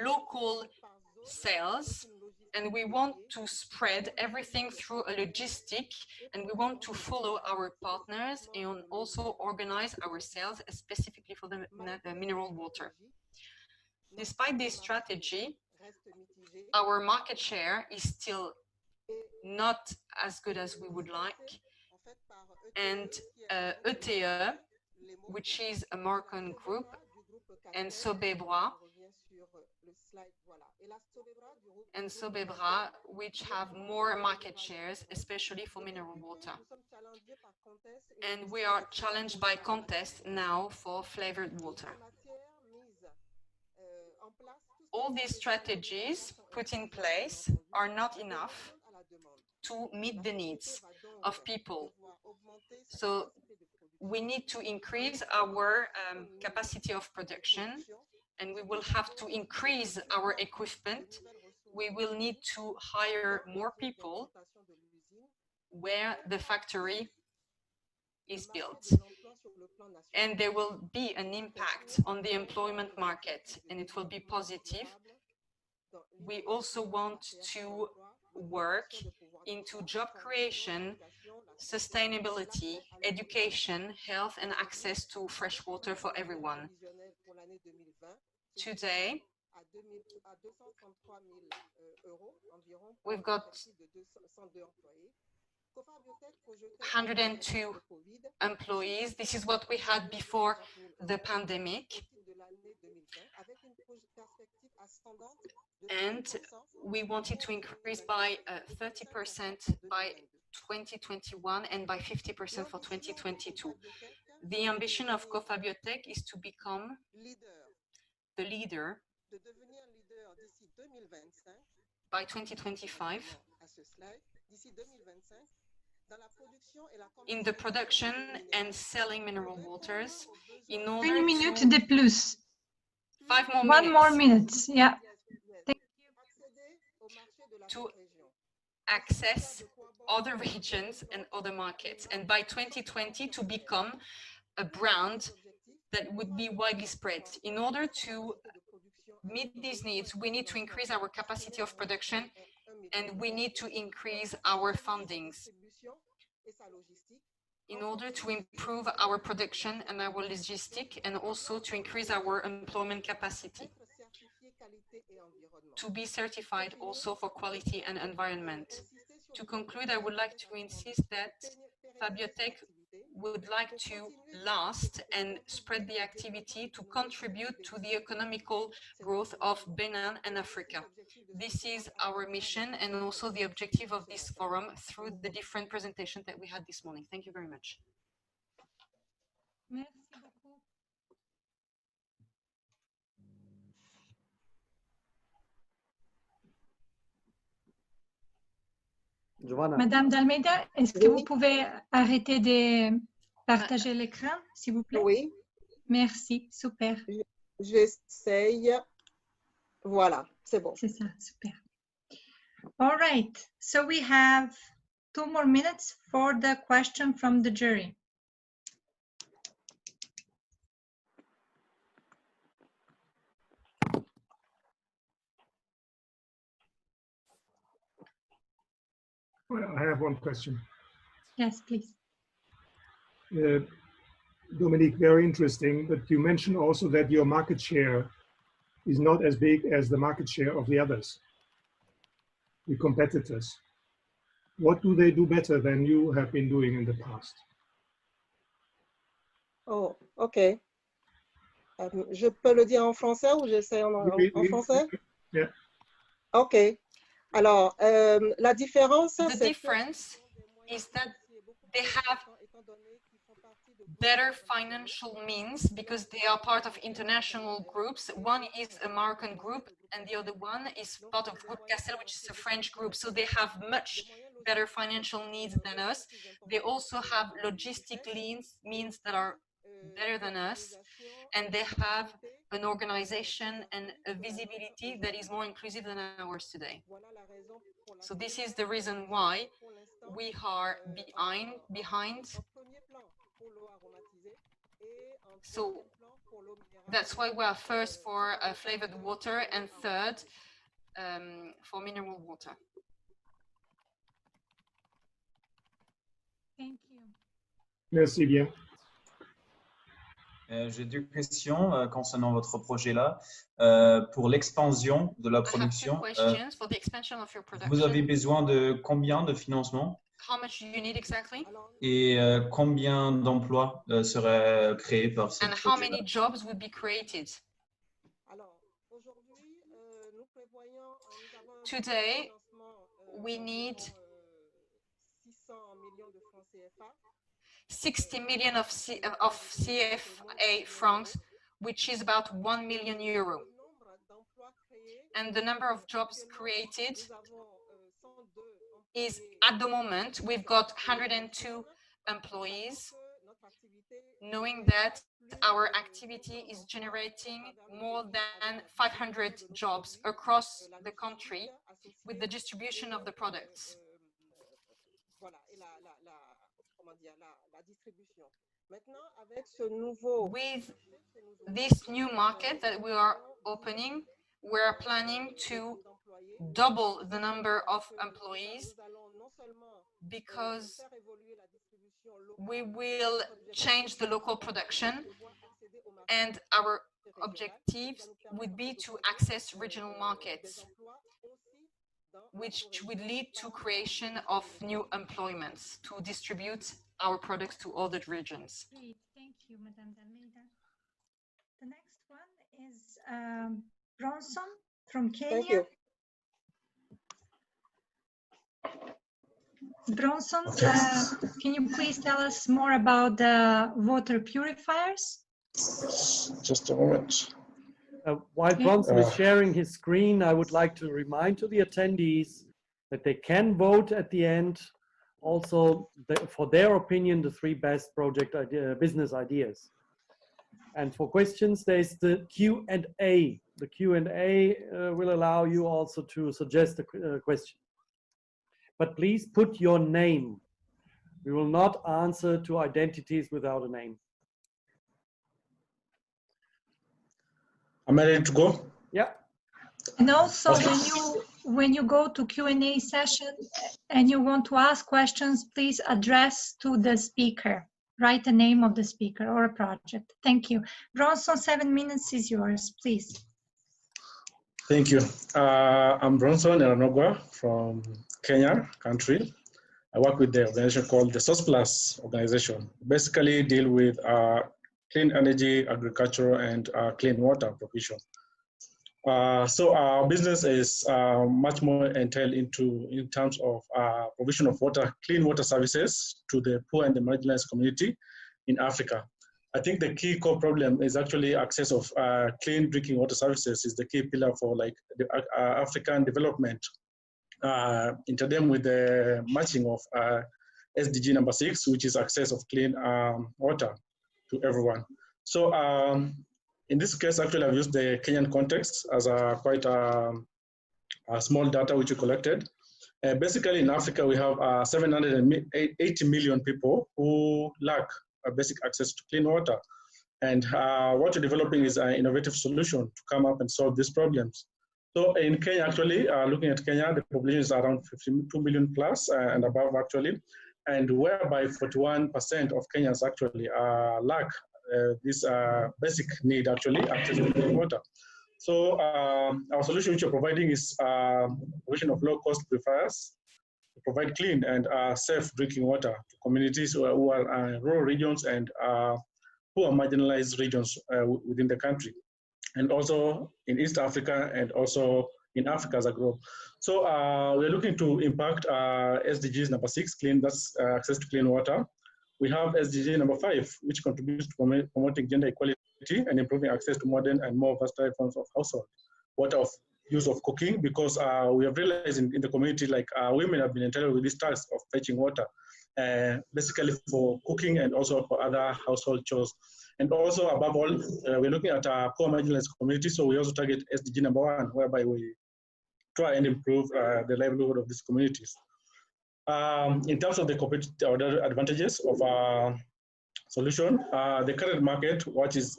local sales, and we want to spread everything through a logistic, and we want to follow our partners and also organize our sales specifically for the mineral water. Despite this strategy, our market share is still not as good as we would like, and ETE, which is a Moroccan group, and Sobebra, which have more market shares, especially for mineral water. And we are challenged by contests now for flavored water. All these strategies put in place are not enough to meet the needs of people. So we need to increase our capacity of production, and we will have to increase our equipment. We will need to hire more people where the factory is built. And there will be an impact on the employment market, and it will be positive. We also want to work into job creation, sustainability, education, health, and access to fresh water for everyone. Today, we've got 102 employees. This is what we had before the pandemic. And we wanted to increase by 30% by 2021 and by 50% for 2022. The ambition of Cofabiotech is to become the leader by 2025 in the production and selling mineral waters in order Une minute de plus. 5 more One minutes. more minute, yeah. To access other regions and other markets, and by 2020 to become a brand that would be widely spread. In order to meet these needs, we need to increase our capacity of production, and we need to increase our fundings in order to improve our production and our logistic, and also to increase our employment capacity. To be certified also for quality and environment. To conclude, I would like to insist that Fabiotech would like to last and spread the activity to contribute to the economical growth of Benin and Africa. This is our mission and also the objective of this forum through the different presentations that we had this morning. Thank you very much. Merci beaucoup. Jovana. Madame d'Almeida, est-ce que vous pouvez arrêter de partager l'écran, s'il vous plaît? Oui. Merci, super. J'essaye. Voilà, c'est bon. C'est ça, super. All right, so we have 2 more minutes for the question from the jury. Well, I have one question. Yes, please. Dominique, very interesting, but you mentioned also that your market share is not as big as the market share of the others. the competitors. What do they do better than you have been doing in the past? Oh, ok. Je peux le dire en français ou j'essaie en français? Yeah. Ok. Alors, la différence, the difference is that they have better financial means because they are part of international groups. One is a Moroccan group and the other one is part of Groupe Castel, which is a French group. So they have much better financial needs than us. They also have logistic means that are better than us, and they have an organization and a visibility that is more inclusive than ours today. So this is the reason why we are behind. So that's why we are first for flavored water and third for mineral water. Thank you. Merci bien. J'ai deux questions concernant votre projet-là. Pour l'expansion de la production, vous avez besoin de combien de financement? How much do you need exactly? Et combien d'emplois seraient créés par ce projet? And how many jobs would be created? Today, we need 60 million of CFA francs, which is about 1 million euro. And the number of jobs created is, at the moment, we've got 102 employees, knowing that our activity is generating more than 500 jobs across the country with the distribution of the products. With this new market that we are opening, we are planning to double the number of employees because we will change the local production, and our objectives would be to access regional markets, which would lead to creation of new employments to distribute our products to other regions. Great. Thank you, Madame D'Almeida. The next one is Bronson from Kenya. Thank you. Bronson, can you please tell us more about the water purifiers? Just a moment. While Bronson is sharing his screen, I would like to remind to the attendees that they can vote at the end also for their opinion, the 3 best business ideas. And for questions, there's the Q&A. The Q&A will allow you also to suggest a question. But please put your name. We will not answer to identities without a name. Am I ready to go? Yeah. And also, when you go to Q&A session and you want to ask questions, please address to the speaker. Write the name of the speaker or a project. Thank you. Bronson, 7 minutes is yours, please. Thank you. I'm Bronson Eranogwa from Kenya country. I work with the organization called the Source Plus organization. Basically deal with clean energy, agriculture, and clean water provision. So our business is much more entailed in terms of provision of water, clean water services to the poor and the marginalized community in Africa. I think the key core problem is actually access of clean drinking water services is the key pillar for like the African development. In tandem with the matching of SDG number 6, which is access of clean water to everyone. So in this case, actually, I've used the Kenyan context as quite a small data which we collected. Basically, in Africa, we have 780 million people who lack basic access to clean water. And what we're developing is an innovative solution to come up and solve these problems. So in Kenya, actually, looking at Kenya, the population is around 52 million plus and above, actually, and whereby 41% of Kenyans actually lack this basic need, actually, access to clean water. So our solution which we're providing is provision of low-cost purifiers to provide clean and safe drinking water to communities who are rural regions and who are marginalized regions within the country, and also in East Africa and also in Africa as a group. So we're looking to impact SDGs number 6, clean, that's access to clean water. We have SDG number 5, which contributes to promoting gender equality and improving access to modern and more versatile forms of household water of use of cooking, because we have realized in the community, like women have been entitled with this task of fetching water, basically for cooking and also for other household chores. And also, above all, we're looking at our poor marginalized community, so we also target SDG number 1, whereby we try and improve the livelihood of these communities. In terms of the competitive advantages of our solution, the current market, what is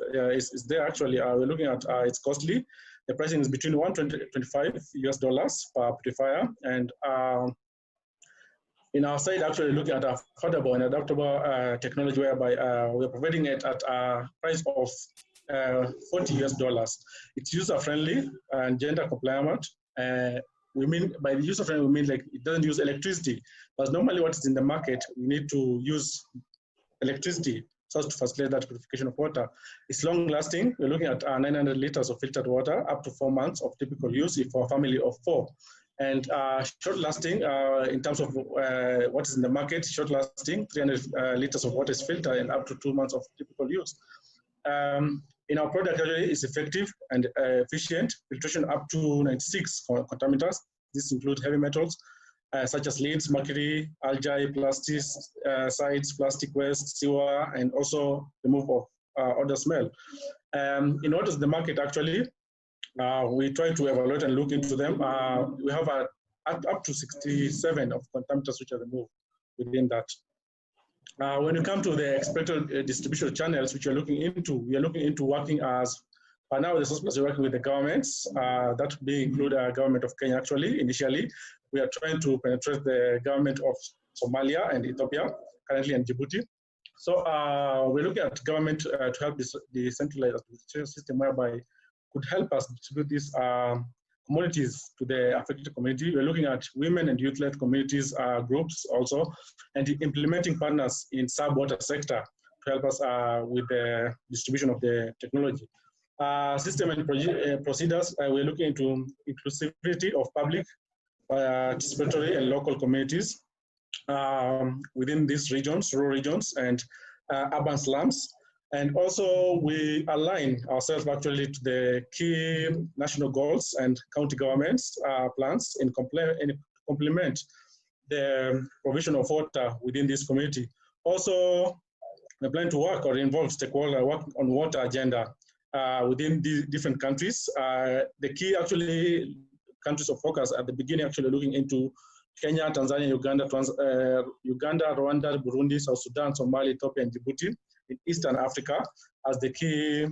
there actually, we're looking at it's costly. The pricing is between $125 per purifier, and in our side, actually looking at affordable and adaptable technology, whereby we're providing it at a price of $40. It's user-friendly and gender compliant. We mean by the user-friendly, we mean like it doesn't use electricity. But normally what is in the market, we need to use electricity so as to facilitate that purification of water. It's long-lasting. We're looking at 900 liters of filtered water, up to 4 months of typical use for a family of 4. And short-lasting, in terms of what is in the market, short-lasting, 300 liters of water is filtered and up to 2 months of typical use. In our product, actually, it's effective and efficient, filtration up to 96 contaminants. This includes heavy metals, such as leads, mercury, algae, plastics, sites, plastic waste, sewer, and also remove of odor smell. In order to the market, actually, we try to evaluate and look into them. We have up to 67 of contaminants which are removed within that. When you come to the expected distribution channels, which you're looking into, we are looking into working as, now the source is working with the governments, that may include government of Kenya actually, initially. We are trying to penetrate the government of Somalia and Ethiopia, currently in Djibouti. So we're looking at government to help the centralized administration system, whereby could help us distribute these commodities to the affected community. We're looking at women and youth-led communities groups also, and implementing partners in sub-water sector to help us with the distribution of the technology. System and procedures, we're looking into inclusivity of public, participatory and local communities within these regions, rural regions and urban slums. And also we align ourselves actually to the key national goals and county governments plans in complement the provision of water within this community. Also, we plan to work or involve stakeholder work on water agenda within the different countries. The key actually countries of focus at the beginning actually looking into Kenya, Tanzania, Uganda, Rwanda, Burundi, South Sudan, Somalia, Ethiopia, and Djibouti in Eastern Africa as the key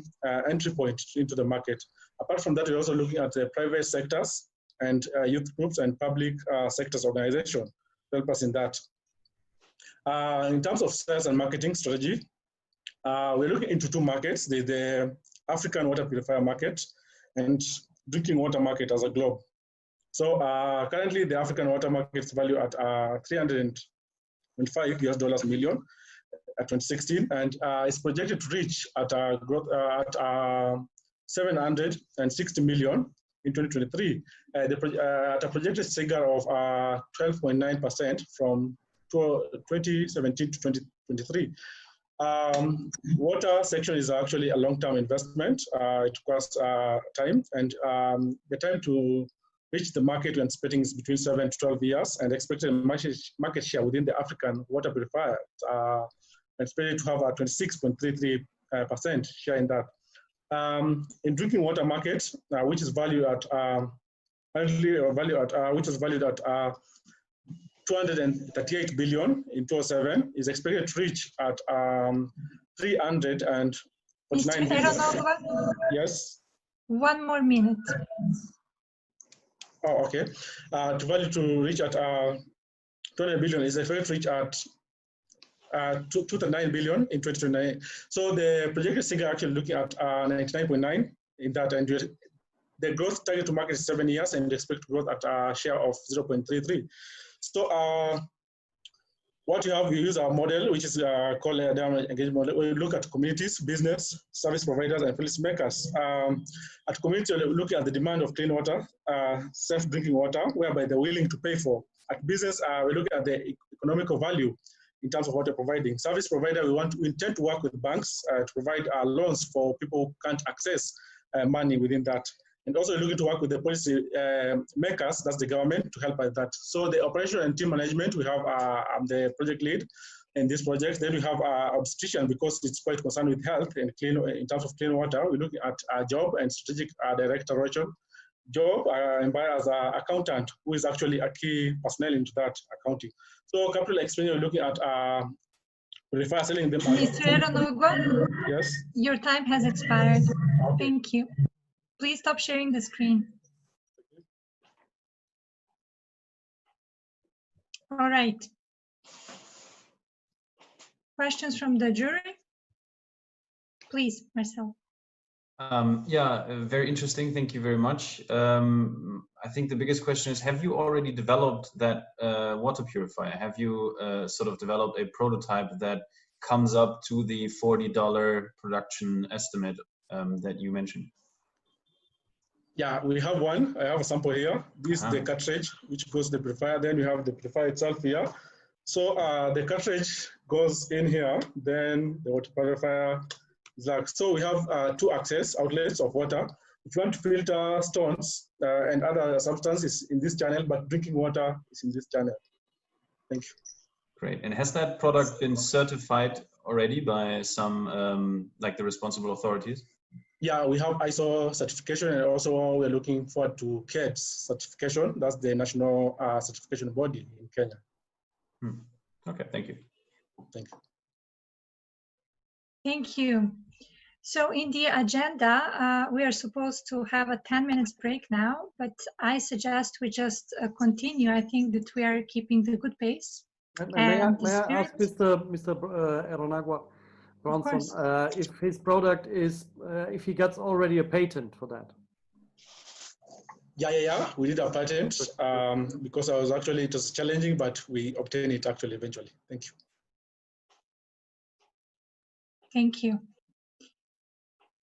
entry point into the market. Apart from that, we're also looking at the private sectors and youth groups and public sectors organization to help us in that. In terms of sales and marketing strategy, we're looking into 2 markets, the African water purifier market and drinking water market as a globe. So currently the African water market is valued at $325 million at 2016, and it's projected to reach at a growth at 760 million in 2023. At a projected CAGR of 12.9% from 2017 to 2023. Water section is actually a long-term investment. It costs time, and the time to reach the market we're anticipating is between 7 to 12 years, and expected market share within the African water purifier expected to have a 26.33% share in that. In drinking water market, which is valued at $238 billion in 2007, is expected to reach at 349 billion. Yes. 1 more minute. Oh, okay. To reach at 200 billion is expected to reach at 239 billion in 2029. So the projected figure actually looking at 99.9 in that, and the growth target to market is 7 years, and they expect growth at a share of 0.33. So what you have, we use our model, which is called a dynamic engagement model. We look at communities, business, service providers, and policymakers. At community, we look at the demand of clean water, safe drinking water, whereby they're willing to pay for. At business, we look at the economical value in terms of what they're providing. Service provider, we intend to work with banks to provide loans for people who can't access money within that. And also looking to work with the policy makers, that's the government, to help with that. So the operation and team management, we have I'm the project lead in this project. Then we have obstetrician, because it's quite concerned with health and clean in terms of clean water. We look at Job and strategic director Rachel. Job and by as an accountant, who is actually a key personnel into that accounting. So capital expenditure, we're looking at refer selling them. Mr. Eronogwa, yes. Your time has expired. Okay. Thank you. Please stop sharing the screen. All right. Questions from the jury? Please, Marcel. Yeah, very interesting. Thank you very much. I think the biggest question is, have you already developed that water purifier? Have you sort of developed a prototype that comes up to the $40 production estimate that you mentioned? Yeah, we have one. I have a sample here. This is the cartridge, which goes to the purifier. Then we have the purifier itself here. So the cartridge goes in here. Then the water purifier is like, so we have 2 access outlets of water. If you want to filter stones and other substances in this channel, but drinking water is in this channel. Thank you. Great. And has that product been certified already by some, like the responsible authorities? Yeah, we have ISO certification, and also we're looking forward to KEBS certification. That's the national certification body in Kenya. Okay, thank you. Thank you. Thank you. So in the agenda, we are supposed to have a 10 minutes break now, but I suggest we just continue. I think that we are keeping the good pace. May I ask Mr. Eronogwa Bronson, if his product is, if he gets already a patent for that? Yeah. We did a patent because it was challenging, but we obtained it actually eventually. Thank you. Thank you.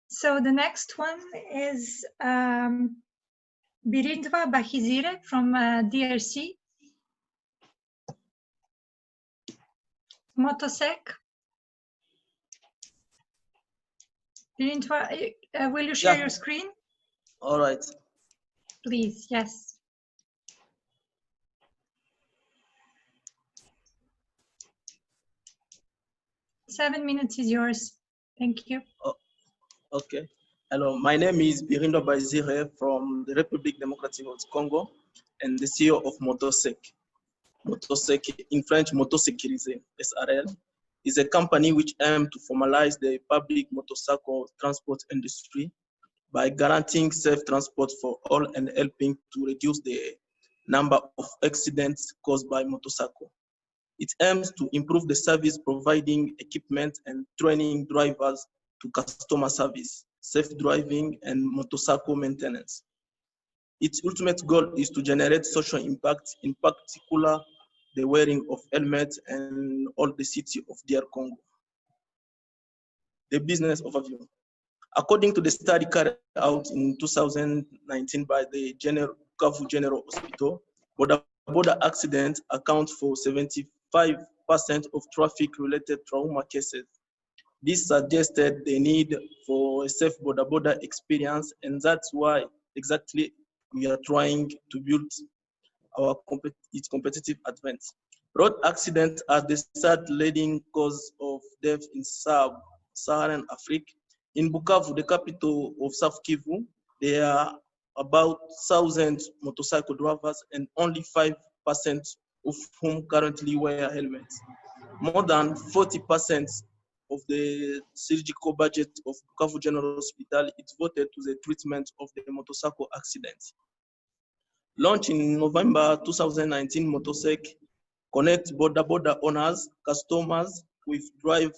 So the next one is Birindwa Bahizire from DRC. Motosec. Birindwa, will you share your screen? All right. Please, yes. Seven minutes is yours. Thank you. Oh, okay. Hello, my name is Birindwa Bahizire from the Republic Democratic of Congo and the CEO of Motosec. Motosec, in French, Motosécurisé, SRL, is a company which aims to formalize the public motorcycle transport industry by guaranteeing safe transport for all and helping to reduce the number of accidents caused by motorcycle. It aims to improve the service, providing equipment and training drivers to customer service, safe driving, and motorcycle maintenance. Its ultimate goal is to generate social impact, in particular, the wearing of helmets in all the city of DR Congo. The business overview. According to the study carried out in 2019 by the Bukavu General Hospital, border accidents account for 75% of traffic-related trauma cases. This suggested the need for a safe border experience, and that's why exactly we are trying to build its competitive advantage. Road accidents are the third leading cause of death in Sub-Saharan Africa. In Bukavu, the capital of South Kivu, there are about 1,000 motorcycle drivers and only 5% of whom currently wear helmets. More than 40% of the surgical budget of Bukavu General Hospital is devoted to the treatment of the motorcycle accidents. Launched in November 2019, Motosec connects border owners, customers with drive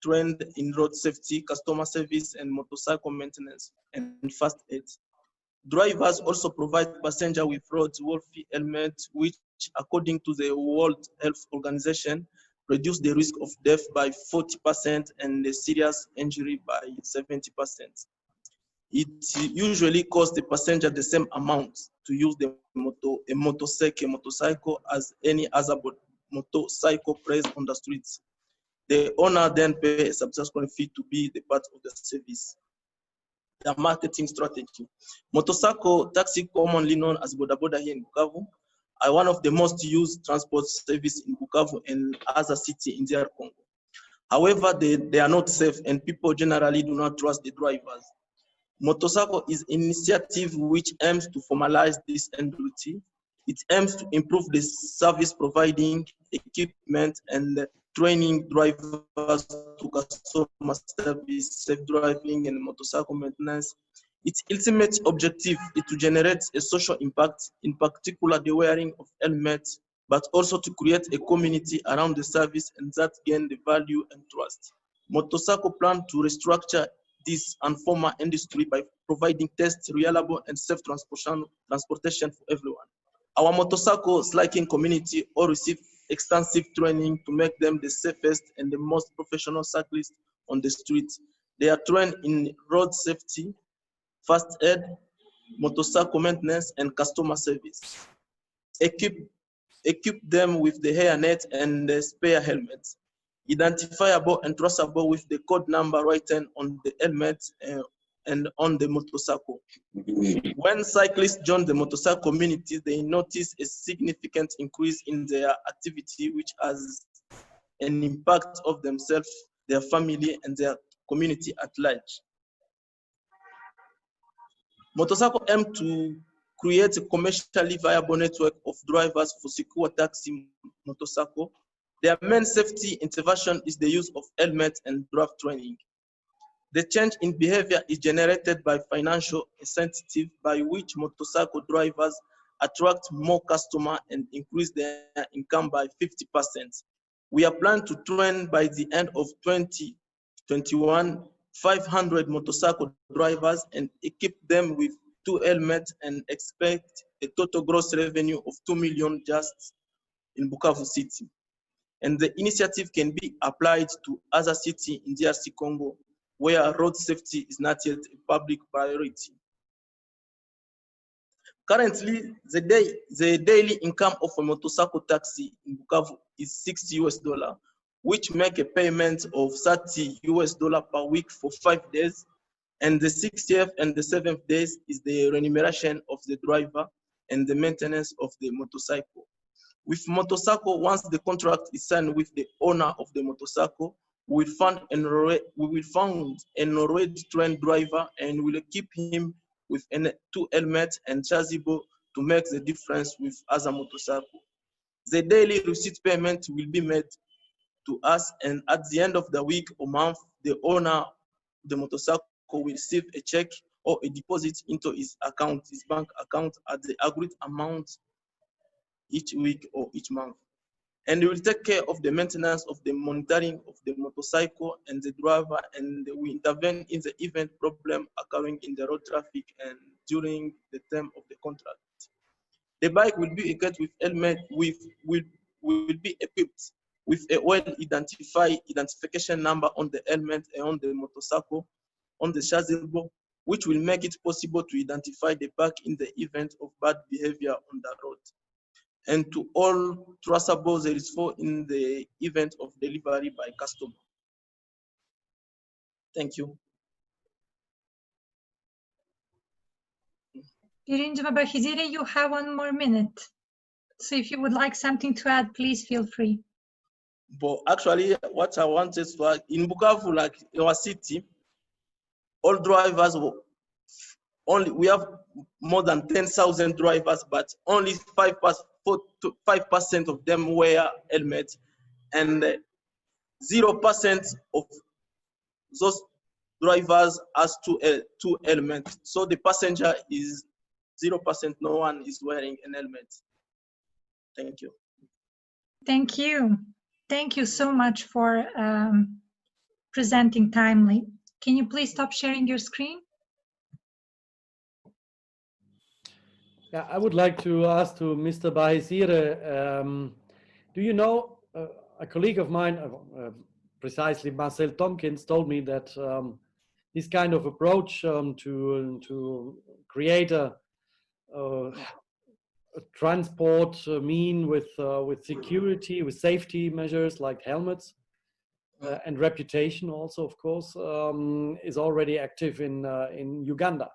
trained in road safety, customer service, and motorcycle maintenance and first aid. Drivers also provide passengers with roadworthy helmets, which, according to the World Health Organization, reduce the risk of death by 40% and the serious injury by 70%. It usually costs the passenger the same amount to use a motorcycle as any other motorcycle placed on the streets. The owner then pays a subscription fee to be the part of the service. The marketing strategy. Motorcycle taxi, commonly known as Boda Boda here in Bukavu, are one of the most used transport services in Bukavu and other cities in DR Congo. However, they are not safe and people generally do not trust the drivers. Motorcycle is an initiative which aims to formalize this industry. It aims to improve the service providing, equipment, and training drivers to customer service, safe driving, and motorcycle maintenance. Its ultimate objective is to generate a social impact, in particular the wearing of helmets, but also to create a community around the service and that gain the value and trust. Motorcycle plan to restructure this informal industry by providing test, reliable, and safe transportation for everyone. Our motorcycle cycling community all receive extensive training to make them the safest and the most professional cyclists on the street. They are trained in road safety, first aid, motorcycle maintenance, and customer service. Equip them with the hairnet and the spare helmets. Identifiable and traceable with the code number written on the helmet and on the motorcycle. When cyclists join the motorcycle community, they notice a significant increase in their activity, which has an impact of themselves, their family, and their community at large. Motorcycle aim to create a commercially viable network of drivers for secure taxi motorcycle. Their main safety intervention is the use of helmets and drive training. The change in behavior is generated by financial incentive by which motorcycle drivers attract more customers and increase their income by 50%. We are planning to train by the end of 2021, 500 motorcycle drivers and equip them with 2 helmets and expect a total gross revenue of 2 million just in Bukavu City. And the initiative can be applied to other cities in DRC Congo where road safety is not yet a public priority. Currently, the daily income of a motorcycle taxi in Bukavu is $60, which make a payment of $30 per week for 5 days. And the 60th and the 7th days is the remuneration of the driver and the maintenance of the motorcycle. With motorcycle, once the contract is signed with the owner of the motorcycle, we will find an already trained driver and will equip him with 2 helmets and chassis to make the difference with other motorcycles. The daily receipt payment will be made to us, and at the end of the week or month, the owner of the motorcycle will receive a check or a deposit into his account, his bank account, at the agreed amount each week or each month. And we will take care of the maintenance of the monitoring of the motorcycle and the driver, and we intervene in the event problem occurring in the road traffic and during the term of the contract. The bike will be equipped with helmet, will be equipped with a identification number on the helmet and on the motorcycle, on the chassis, which will make it possible to identify the bike in the event of bad behavior on the road. And to all traceable, there is 4 in the event of delivery by customer. Thank you. Bahizire, you have 1 more minute. So if you would like something to add, please feel free. But actually, what I wanted to add, in Bukavu, like in our city, all drivers, we have more than 10,000 drivers, but only 5% of them wear helmets, and 0% of those drivers has 2 helmets. So the passenger is 0%, no one is wearing an helmet. Thank you. Thank you. Thank you so much for presenting timely. Can you please stop sharing your screen? Yeah, I would like to ask to Mr. Bahizire, do you know, a colleague of mine, precisely Marcel Tompkins, told me that this kind of approach to create a transport mean with security, with safety measures like helmets and reputation also, of course, is already active in Uganda.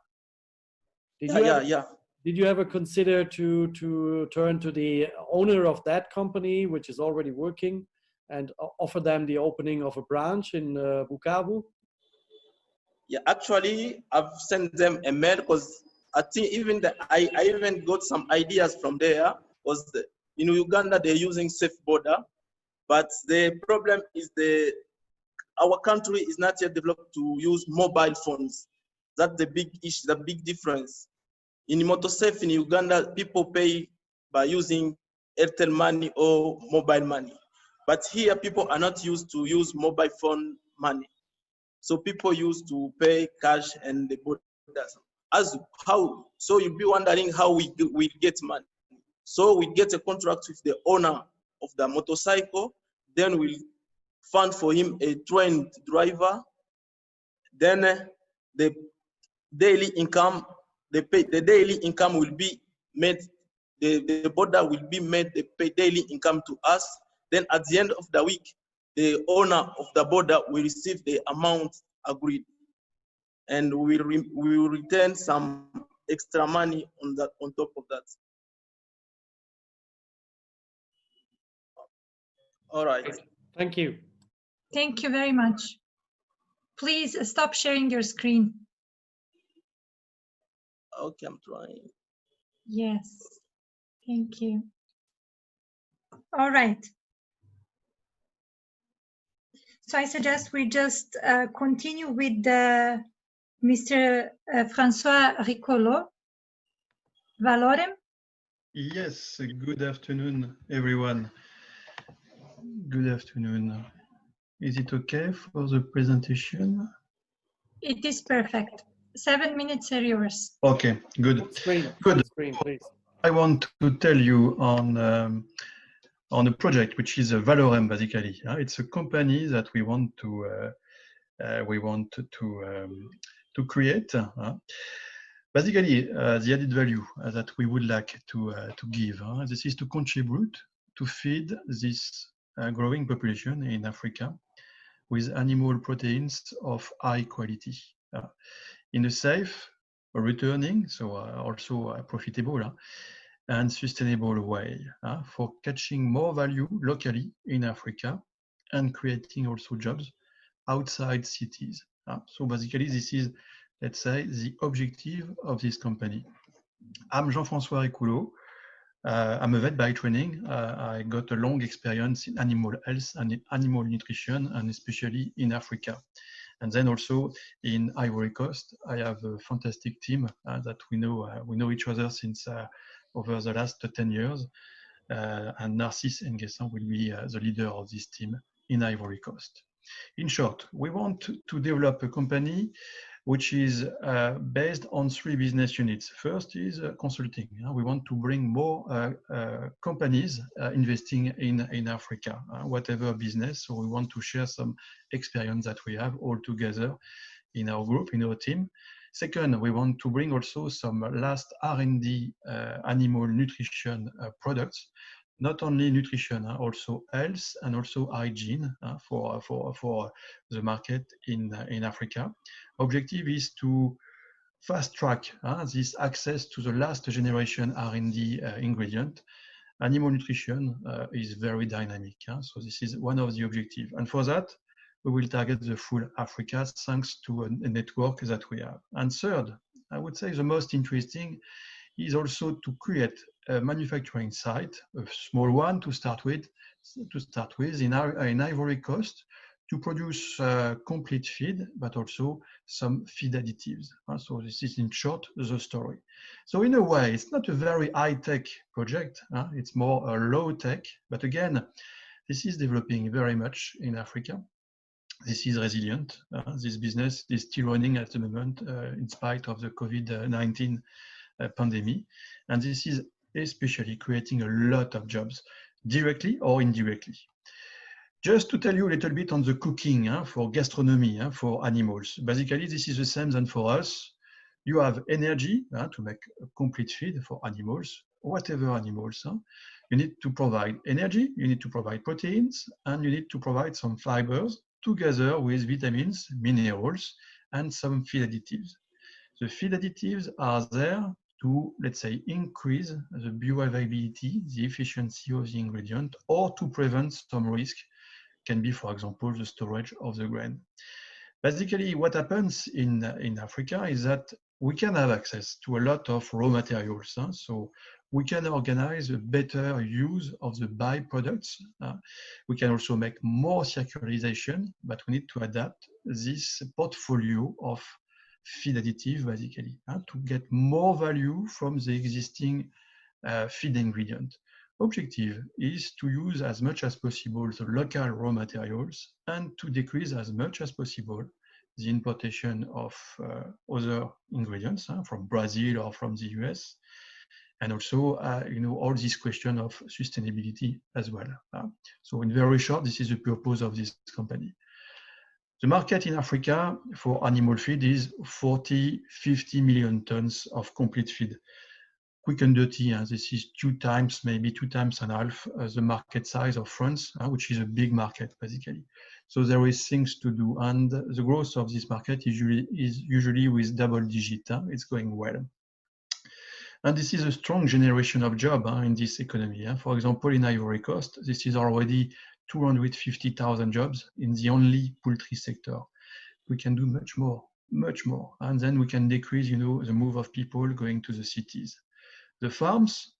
Did you ever consider to turn to the owner of that company, which is already working, and offer them the opening of a branch in Bukavu? Yeah, actually, I've sent them a mail because I think even I even got some ideas from there. Because in Uganda they're using safe border, but the problem is our country is not yet developed to use mobile phones. That's the big issue, the big difference. In MotoSafe in Uganda, people pay by using Airtel money or mobile money. But here, people are not used to use mobile phone money. So people used to pay cash and the borders. So you'll be wondering how we get money. So we get a contract with the owner of the motorcycle, then we'll fund for him a trained driver. Then the daily income, the daily income will be made, the border will be made, they pay daily income to us. Then at the end of the week, the owner of the border will receive the amount agreed. And we will return some extra money on top of that. All right. Thank you. Thank you very much. Please stop sharing your screen. Okay, I'm trying. Yes, thank you. All right. So I suggest we just continue with Mr. François Ricolo. Valorem? Yes, good afternoon, everyone. Good afternoon. Is it okay for the presentation? It is perfect. 7 minutes are yours. Okay, good. Good. Screen, please. I want to tell you on a project which is a Valorem, basically. It's a company that we want to create. Basically, the added value that we would like to give. This is to contribute to feed this growing population in Africa with animal proteins of high quality in a safe, returning, so also profitable and sustainable way for catching more value locally in Africa and creating also jobs outside cities. So basically, this is, let's say, the objective of this company. I'm Jean-François Ricoulot. I'm a vet by training. I got a long experience in animal health and animal nutrition, and especially in Africa. And then also in Ivory Coast, I have a fantastic team that we know each other since over the last 10 years. And Narcisse Nguessan will be the leader of this team in Ivory Coast. In short, we want to develop a company which is based on 3 business units. First is consulting. We want to bring more companies investing in Africa, whatever business. So we want to share some experience that we have all together in our group, in our team. Second, we want to bring also some last R&D animal nutrition products. Not only nutrition, also health and also hygiene for the market in Africa. Objective is to fast track this access to the last generation R&D ingredient. Animal nutrition is very dynamic, so this is one of the objectives. And for that, we will target the full Africa thanks to a network that we have. And third, I would say the most interesting is also to create a manufacturing site, a small one to start with in Ivory Coast, to produce complete feed, but also some feed additives. So this is in short the story. So in a way, it's not a very high-tech project. It's more a low-tech, but again, this is developing very much in Africa. This is resilient. This business is still running at the moment in spite of the COVID-19 pandemic. And this is especially creating a lot of jobs, directly or indirectly. Just to tell you a little bit on the cooking for gastronomy, for animals. Basically, this is the same than for us. You have energy to make a complete feed for animals, whatever animals. You need to provide energy, you need to provide proteins, and you need to provide some fibers together with vitamins, minerals, and some feed additives. The feed additives are there to, let's say, increase the bioavailability, the efficiency of the ingredient, or to prevent some risk. Can be, for example, the storage of the grain. Basically, what happens in Africa is that we can have access to a lot of raw materials. So we can organize a better use of the byproducts. We can also make more circularization, but we need to adapt this portfolio of feed additive, basically, to get more value from the existing feed ingredient. Objective is to use as much as possible the local raw materials and to decrease as much as possible the importation of other ingredients from Brazil or from the US, and also all this question of sustainability as well. So in very short, this is the purpose of this company. The market in Africa for animal feed is 40-50 million tons of complete feed. Quick and dirty, this is maybe 2 times and a half the market size of France, which is a big market basically. So there is things to do, and the growth of this market is usually with double digit. It's going well. And this is a strong generation of job in this economy. For example, in Ivory Coast, this is already 250,000 jobs in the only poultry sector. We can do much more, and then we can decrease, the move of people going to the cities. The farms,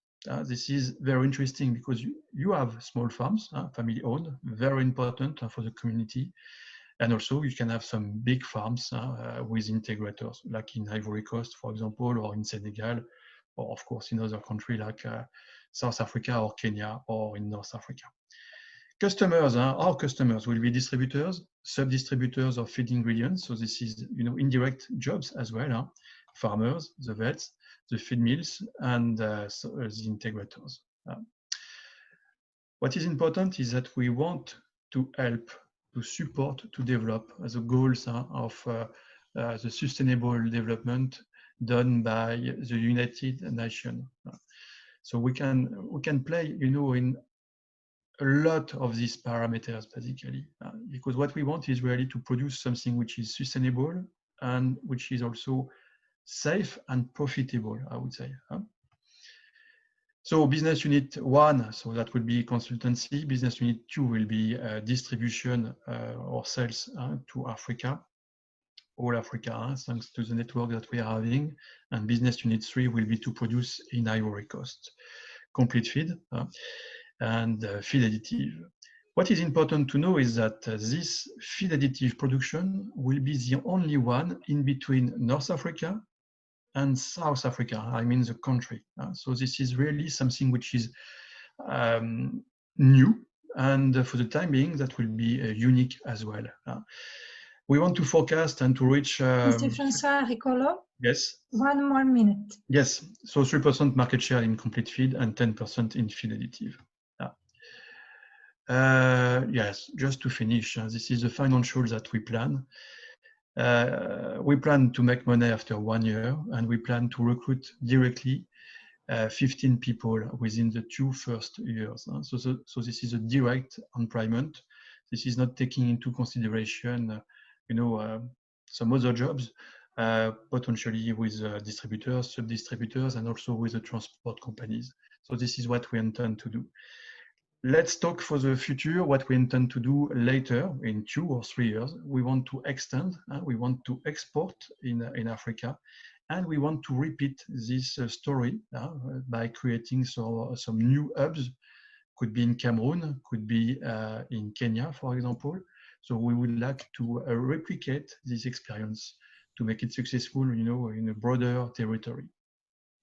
this is very interesting because you have small farms, family owned, very important for the community. And also you can have some big farms with integrators, like in Ivory Coast, for example, or in Senegal, or of course in other countries like South Africa or Kenya or in North Africa. Customers, our customers will be distributors, sub-distributors of feed ingredients. So this is, indirect jobs as well. Farmers, the vets, the feed mills, and the integrators. What is important is that we want to help, to support, to develop the goals of the sustainable development done by the United Nations. So we can play, in a lot of these parameters basically, because what we want is really to produce something which is sustainable and which is also safe and profitable, I would say. So business unit 1, so that will be consultancy. Business unit 2 will be distribution or sales to Africa, all Africa, thanks to the network that we are having. And business unit 3 will be to produce in Ivory Coast, complete feed and feed additive. What is important to know is that this feed additive production will be the only one in between North Africa and South Africa, I mean the country. So this is really something which is new, and for the time being, that will be unique as well. We want to forecast and to reach... Mr. Francois Ricolo? Yes? 1 more minute. Yes, so 3% market share in complete feed and 10% in feed additive. Yes, just to finish, this is the financials that we plan. We plan to make money after 1 year, and we plan to recruit directly 15 people within the 2 first years. So this is a direct employment. This is not taking into consideration, some other jobs, potentially with distributors, sub-distributors, and also with the transport companies. So this is what we intend to do. Let's talk for the future, what we intend to do later in 2 or 3 years. We want to extend, we want to export in Africa, and we want to repeat this story by creating some new hubs. Could be in Cameroon, could be in Kenya, for example. So we would like to replicate this experience to make it successful, in a broader territory.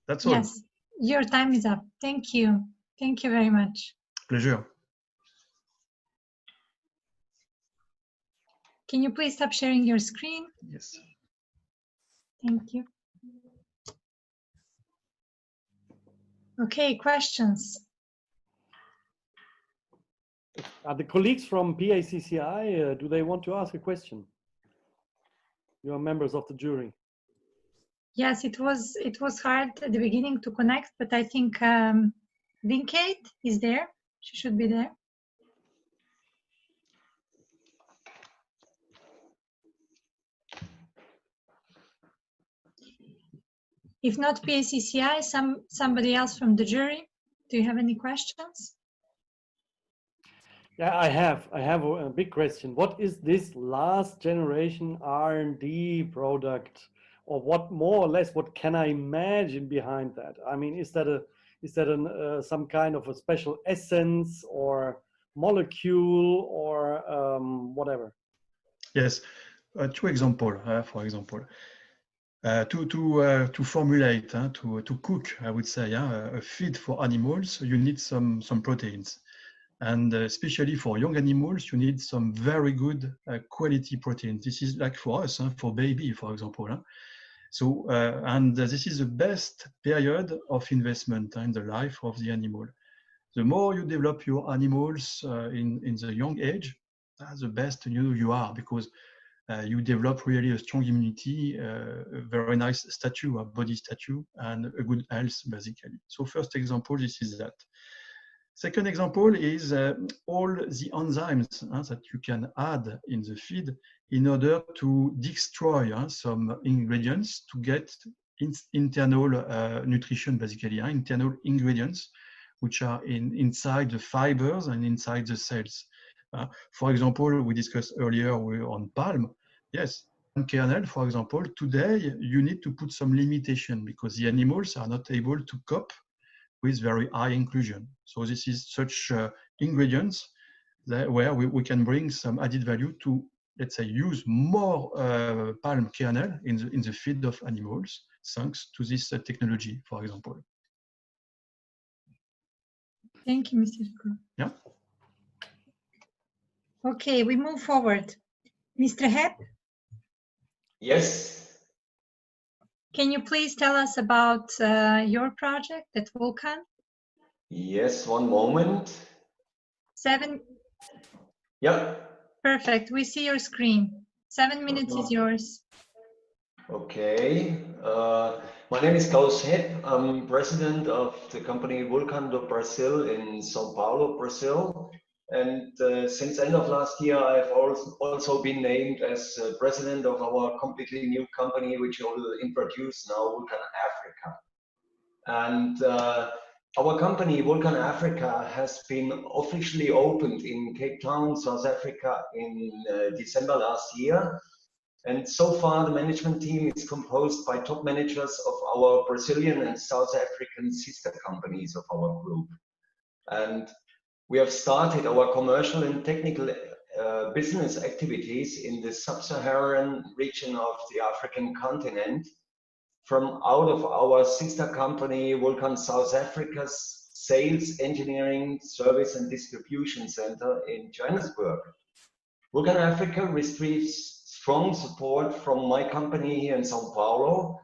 That's all. Yes, your time is up. Thank you. Thank you very much. Pleasure. Can you please stop sharing your screen? Yes. Thank you. Okay, questions? Are the colleagues from PACCI, do they want to ask a question? You are members of the jury. Yes, it was hard at the beginning to connect, but I think Vinkate is there. She should be there. If not PACCI, somebody else from the jury. Do you have any questions? Yeah, I have a big question. What is this last generation R&D product, or what more or less, what can I imagine behind that? I mean, is that some kind of a special essence or molecule or whatever? Yes, two examples, for example. To formulate, to cook, I would say, a feed for animals, you need some proteins. And especially for young animals, you need some very good quality protein. This is like for us, for baby, for example. So, and this is the best period of investment in the life of the animal. The more you develop your animals in the young age, the best you are, because you develop really a strong immunity, a very nice stature, a body stature, and a good health, basically. So first example, this is that. Second example is all the enzymes that you can add in the feed in order to destroy some ingredients to get internal nutrition, basically, internal ingredients, which are inside the fibers and inside the cells. For example, we discussed earlier on palm. Yes, kernel, for example, today you need to put some limitation because the animals are not able to cope with very high inclusion. So this is such ingredients that where we can bring some added value to, let's say, use more palm kernel in the feed of animals, thanks to this technology, for example. Thank you, Mr. Kru. Yeah. Okay, we move forward. Mr. Hepp? Yes. Can you please tell us about your project at Vulcan? Yes, one moment. 7. Yeah. Perfect. We see your screen. 7 minutes is yours. Okay. My name is Klaus Hepp. I'm president of the company Vulcan do Brazil in São Paulo, Brazil. And since end of last year, I've also been named as president of our completely new company, which I will introduce now, Vulcan Africa. And our company, Vulcan Africa, has been officially opened in Cape Town, South Africa in December last year. And so far, the management team is composed by top managers of our Brazilian and South African sister companies of our group. And we have started our commercial and technical business activities in the sub-Saharan region of the African continent from out of our sister company, Vulcan South Africa's Sales, Engineering, Service and Distribution Center in Johannesburg. Vulcan Africa receives strong support from my company here in São Paulo,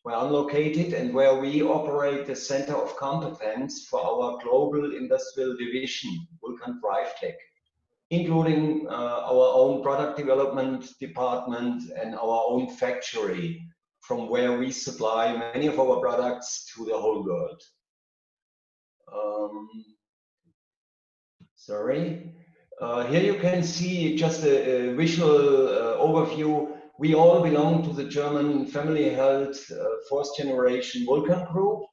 where I'm located and where we operate the center of competence for our global industrial division, Vulcan DriveTech, including our own product development department and our own factory, from where we supply many of our products to the whole world. Here you can see just a visual overview. We all belong to the German family-held fourth generation Vulcan Group.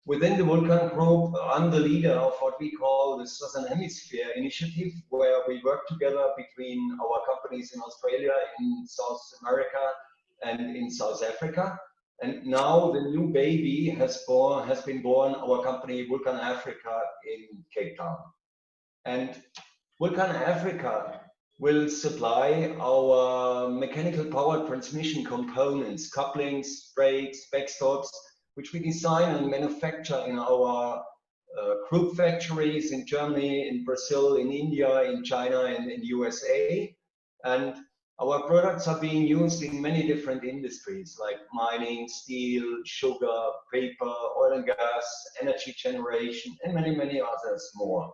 Within the Vulcan Group, I'm the leader of what we call the Southern Hemisphere Initiative, where we work together between our companies in Australia, in South America, and in South Africa. And now the new baby has been born, our company Vulcan Africa in Cape Town. And Vulcan Africa will supply our mechanical power transmission components, couplings, brakes, backstops, which we design and manufacture in our group factories in Germany, in Brazil, in India, in China, and in USA. And Our products are being used in many different industries like mining, steel, sugar, paper, oil and gas, energy generation, and many, many others more.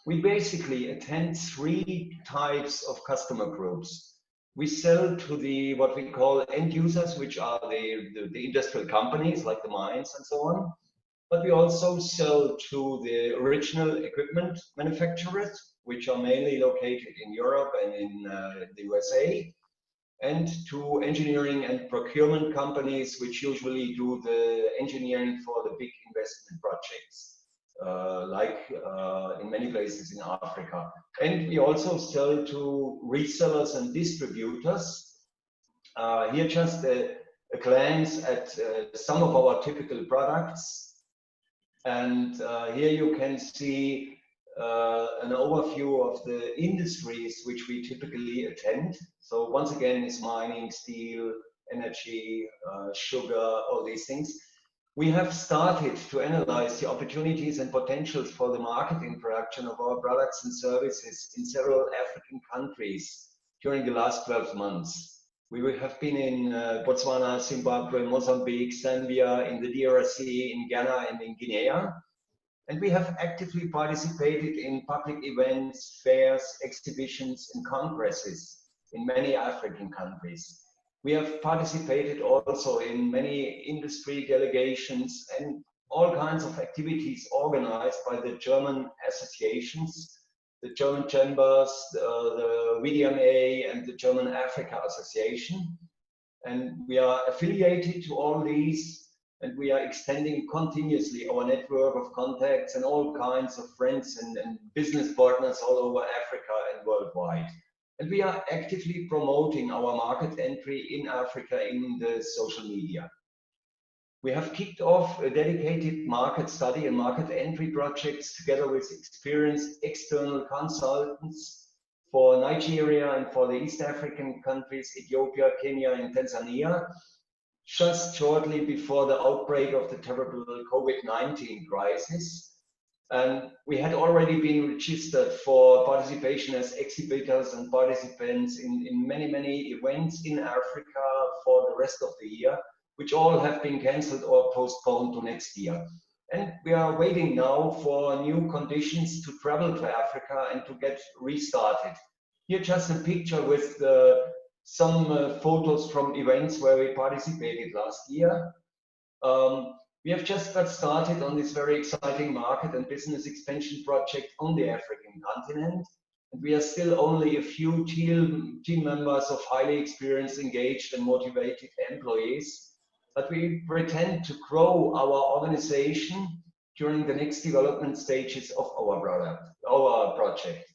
We basically attend 3 types of customer groups. We sell to the what we call end users, which are the industrial companies like the mines and so on. But we also sell to the original equipment manufacturers, which are mainly located in Europe and in the USA, and to engineering and procurement companies, which usually do the engineering for the big investment projects, like in many places in Africa. And we also sell to resellers and distributors. Here just a glance at some of our typical products. And here you can see an overview of the industries which we typically attend. So once again, it's mining, steel, energy, sugar, all these things. We have started to analyze the opportunities and potentials for the marketing production of our products and services in several African countries during the last 12 months. We have been in Botswana, Zimbabwe, Mozambique, Zambia, in the DRC, in Ghana, and in Guinea. And we have actively participated in public events, fairs, exhibitions, and congresses in many African countries. We have participated also in many industry delegations and all kinds of activities organized by the German associations, the German Chambers, the VDMA, and the German Africa Association. And we are affiliated to all these, and we are extending continuously our network of contacts and all kinds of friends and business partners all over Africa and worldwide. And we are actively promoting our market entry in Africa in the social media. We have kicked off a dedicated market study and market entry projects together with experienced external consultants for Nigeria and for the East African countries, Ethiopia, Kenya, and Tanzania, just shortly before the outbreak of the terrible COVID-19 crisis. And we had already been registered for participation as exhibitors and participants in many, many events in Africa for the rest of the year, which all have been cancelled or postponed to next year. And we are waiting now for new conditions to travel to Africa and to get restarted. Here just a picture with some photos from events where we participated last year. We have just got started on this very exciting market and business expansion project on the African continent. And we are still only a few team members of highly experienced, engaged, and motivated employees. But we pretend to grow our organization during the next development stages of our project.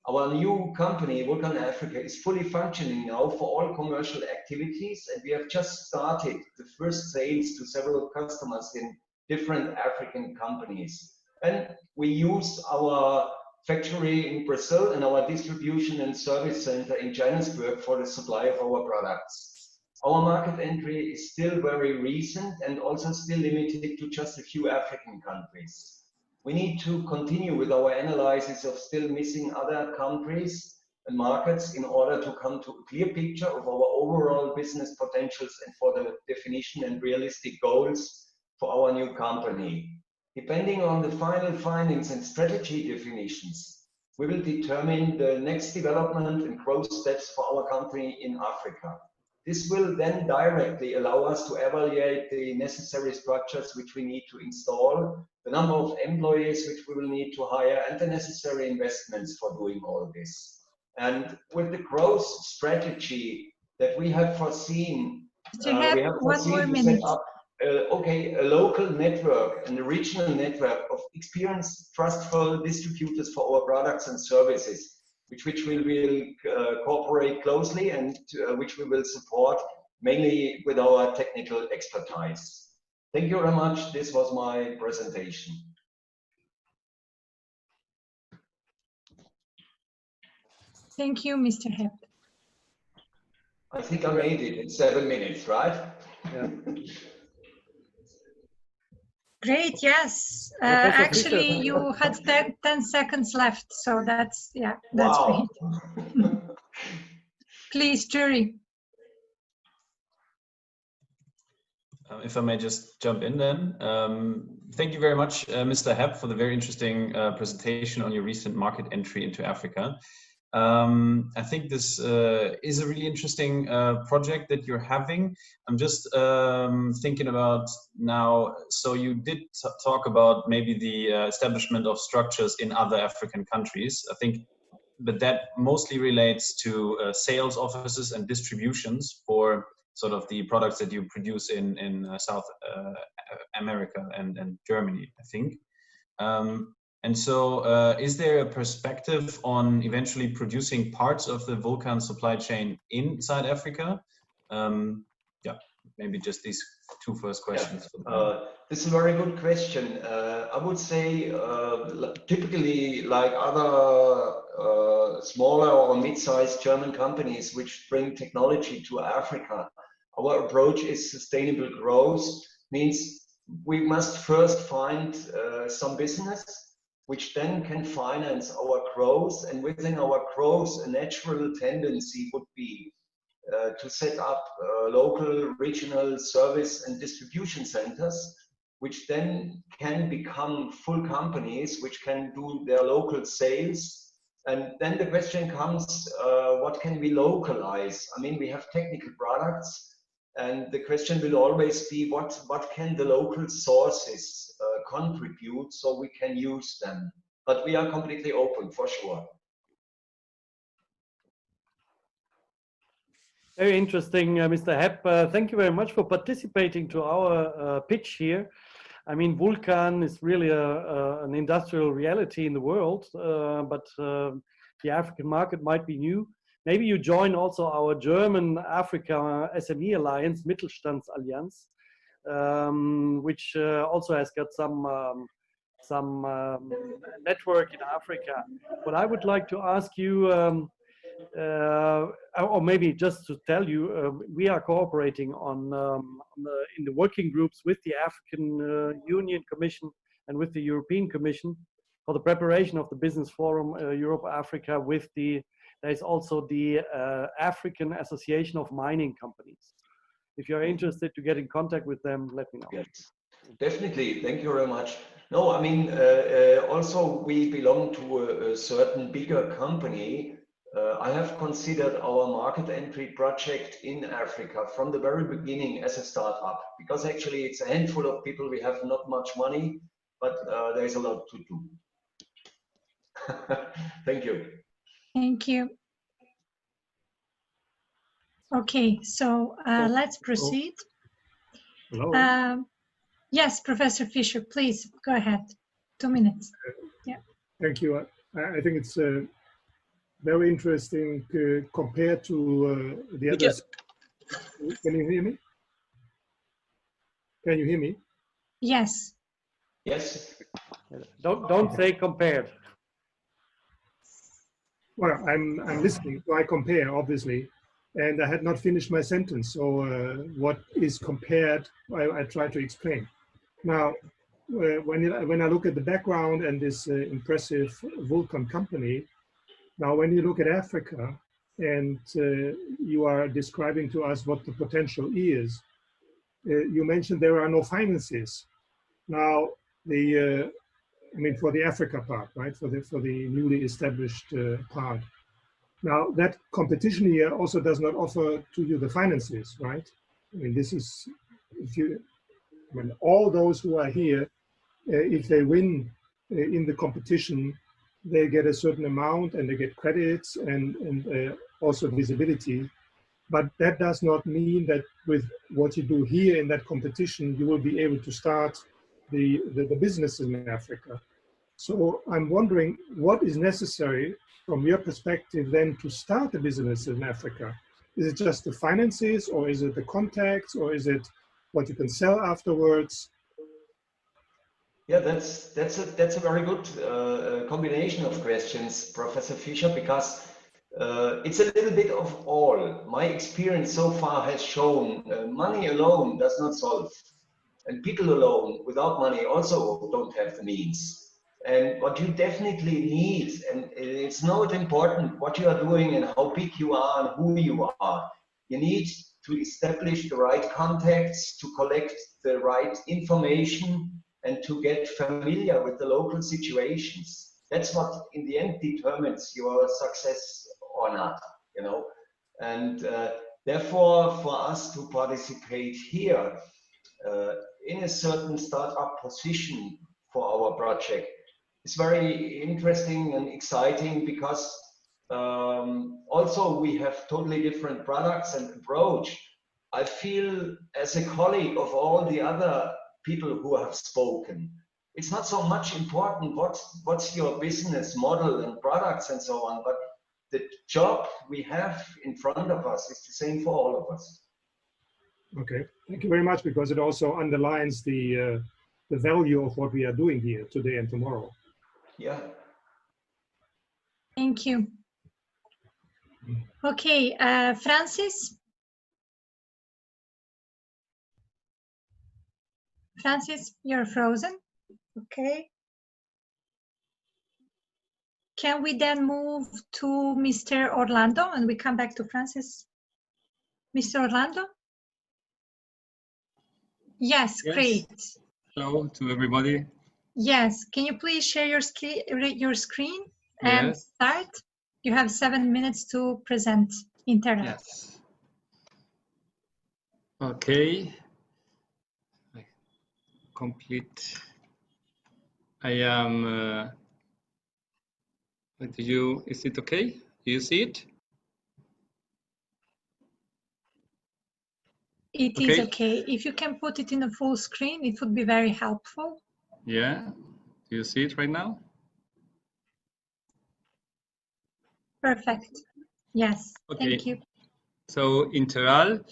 Our new company, Vulcan Africa, is fully functioning now for all commercial activities, and we have just started the first sales to several customers in different African companies. And we use our factory in Brazil and our distribution and service center in Johannesburg for the supply of our products. Our market entry is still very recent and also still limited to just a few African countries. We need to continue with our analysis of still missing other countries and markets in order to come to a clear picture of our overall business potentials and for the definition and realistic goals for our new company. Depending on the final findings and strategy definitions, we will determine the next development and growth steps for our company in Africa. This will then directly allow us to evaluate the necessary structures which we need to install, the number of employees which we will need to hire, and the necessary investments for doing all this. And with the growth strategy that we have foreseen, we have foreseen to set up a local network and a regional network of experienced, trustful distributors for our products and services, which we will cooperate closely and which we will support mainly with our technical expertise. Thank you very much. This was my presentation. Thank you, Mr. Hepp. I think I made it in 7 minutes, right? Yeah. Great, yes. Actually, you had 10 seconds left, so that's, yeah, that's wow. great. Please, jury. If I may just jump in then. Thank you very much, Mr. Hepp, for the very interesting presentation on your recent market entry into Africa. I think this is a really interesting project that you're having. I'm just thinking about now, so you did talk about maybe the establishment of structures in other African countries. I think, but that mostly relates to sales offices and distributions for sort of the products that you produce in South America and Germany, I think. And so is there a perspective on eventually producing parts of the Vulcan supply chain inside Africa? Yeah, maybe just these two first questions. Yeah. This is a very good question. I would say typically like other smaller or mid-sized German companies which bring technology to Africa, our approach is sustainable growth, means we must first find some business which then can finance our growth, and within our growth a natural tendency would be to set up local, regional service and distribution centers, which then can become full companies which can do their local sales. And then the question comes, what can we localize? I mean, we have technical products, and the question will always be what can the local sources contribute so we can use them. But we are completely open, for sure. Very interesting, Mr. Hepp. Thank you very much for participating to our pitch here. I mean, Vulcan is really an industrial reality in the world, but the African market might be new. Maybe you join also our German Africa SME Alliance, Mittelstandsallianz, which also has got some network in Africa. What I would like to ask you, or maybe just to tell you, we are cooperating in the working groups with the African Union Commission and with the European Commission for the preparation of the Business Forum Europe-Africa. There's also the African Association of Mining Companies. If you're interested to get in contact with them, let me know. Yes, definitely. Thank you very much. No, I mean, also we belong to a certain bigger company. I have considered our market entry project in Africa from the very beginning as a startup, because actually it's a handful of people, we have not much money, but there's a lot to do. Thank you. Thank you. Okay, so let's proceed. Hello. Yes, Professor Fischer, please go ahead. 2 minutes. Yeah. Thank you. I think it's very interesting compared to the others. Can you hear me? Can you hear me? Yes. Yes. Don't say compared. Well, I'm listening. So I compare, obviously, and I had not finished my sentence. So what is compared? I try to explain. Now, when I look at the background and this impressive Vulcan company, now when you look at Africa and you are describing to us what the potential is, you mentioned there are no finances. Now, I mean, for the Africa part, right? For the newly established part. Now, that competition here also does not offer to you the finances, right? I mean, this is, when all those who are here, if they win in the competition, they get a certain amount and they get credits and also visibility. But that does not mean that with what you do here in that competition, you will be able to start the business in Africa. So I'm wondering what is necessary from your perspective then to start a business in Africa? Is it just the finances, or is it the contacts, or is it what you can sell afterwards? Yeah, that's a very good combination of questions, Professor Fischer, because it's a little bit of all. My experience so far has shown money alone does not solve, and people alone without money also don't have the means. And what you definitely need, and it's not important what you are doing and how big you are and who you are, you need to establish the right contacts, to collect the right information, and to get familiar with the local situations. That's what in the end determines your success or not, you know. And therefore, for us to participate here in a certain startup position for our project, it's very interesting and exciting because also we have totally different products and approach. I feel as a colleague of all the other people who have spoken, it's not so much important what's your business model and products and so on, but the job we have in front of us is the same for all of us. Okay, thank you very much, because it also underlines the value of what we are doing here today and tomorrow. Yeah. Thank you. Okay, Francis. Francis, you're frozen. Okay. Can we then move to Mr. Orlando and we come back to Francis? Mr. Orlando? Yes, great. Hello to everybody. Yes, can you please share your screen and start? You have 7 minutes to present internet. Yes. Okay. Complete. I am. Is it okay? Do you see it? It is okay. If you can put it in a full screen, it would be very helpful. Yeah. Do you see it right now? Perfect. Yes. Okay. Thank you. So Interal,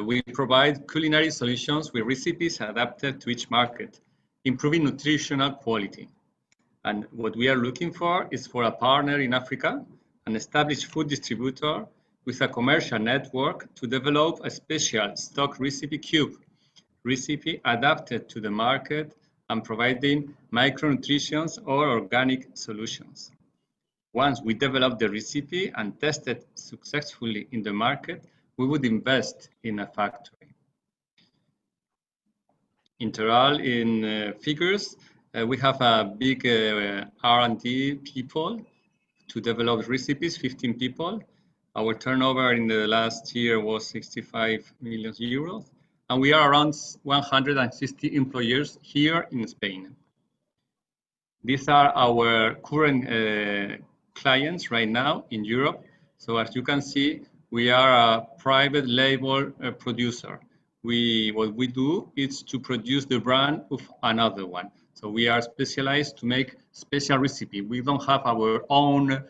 we provide culinary solutions with recipes adapted to each market, improving nutritional quality. And what we are looking for is for a partner in Africa, an established food distributor with a commercial network to develop a special stock recipe cube, recipe adapted to the market and providing micronutrition or organic solutions. Once we develop the recipe and test it successfully in the market, we would invest in a factory. Interal in figures, we have a big R&D people to develop recipes, 15 people. Our turnover in the last year was 65 million euros, and we are around 160 employees here in Spain. These are our current clients right now in Europe. So as you can see, we are a private label producer. What we do is to produce the brand of another one. So we are specialized to make special recipe. We don't have our own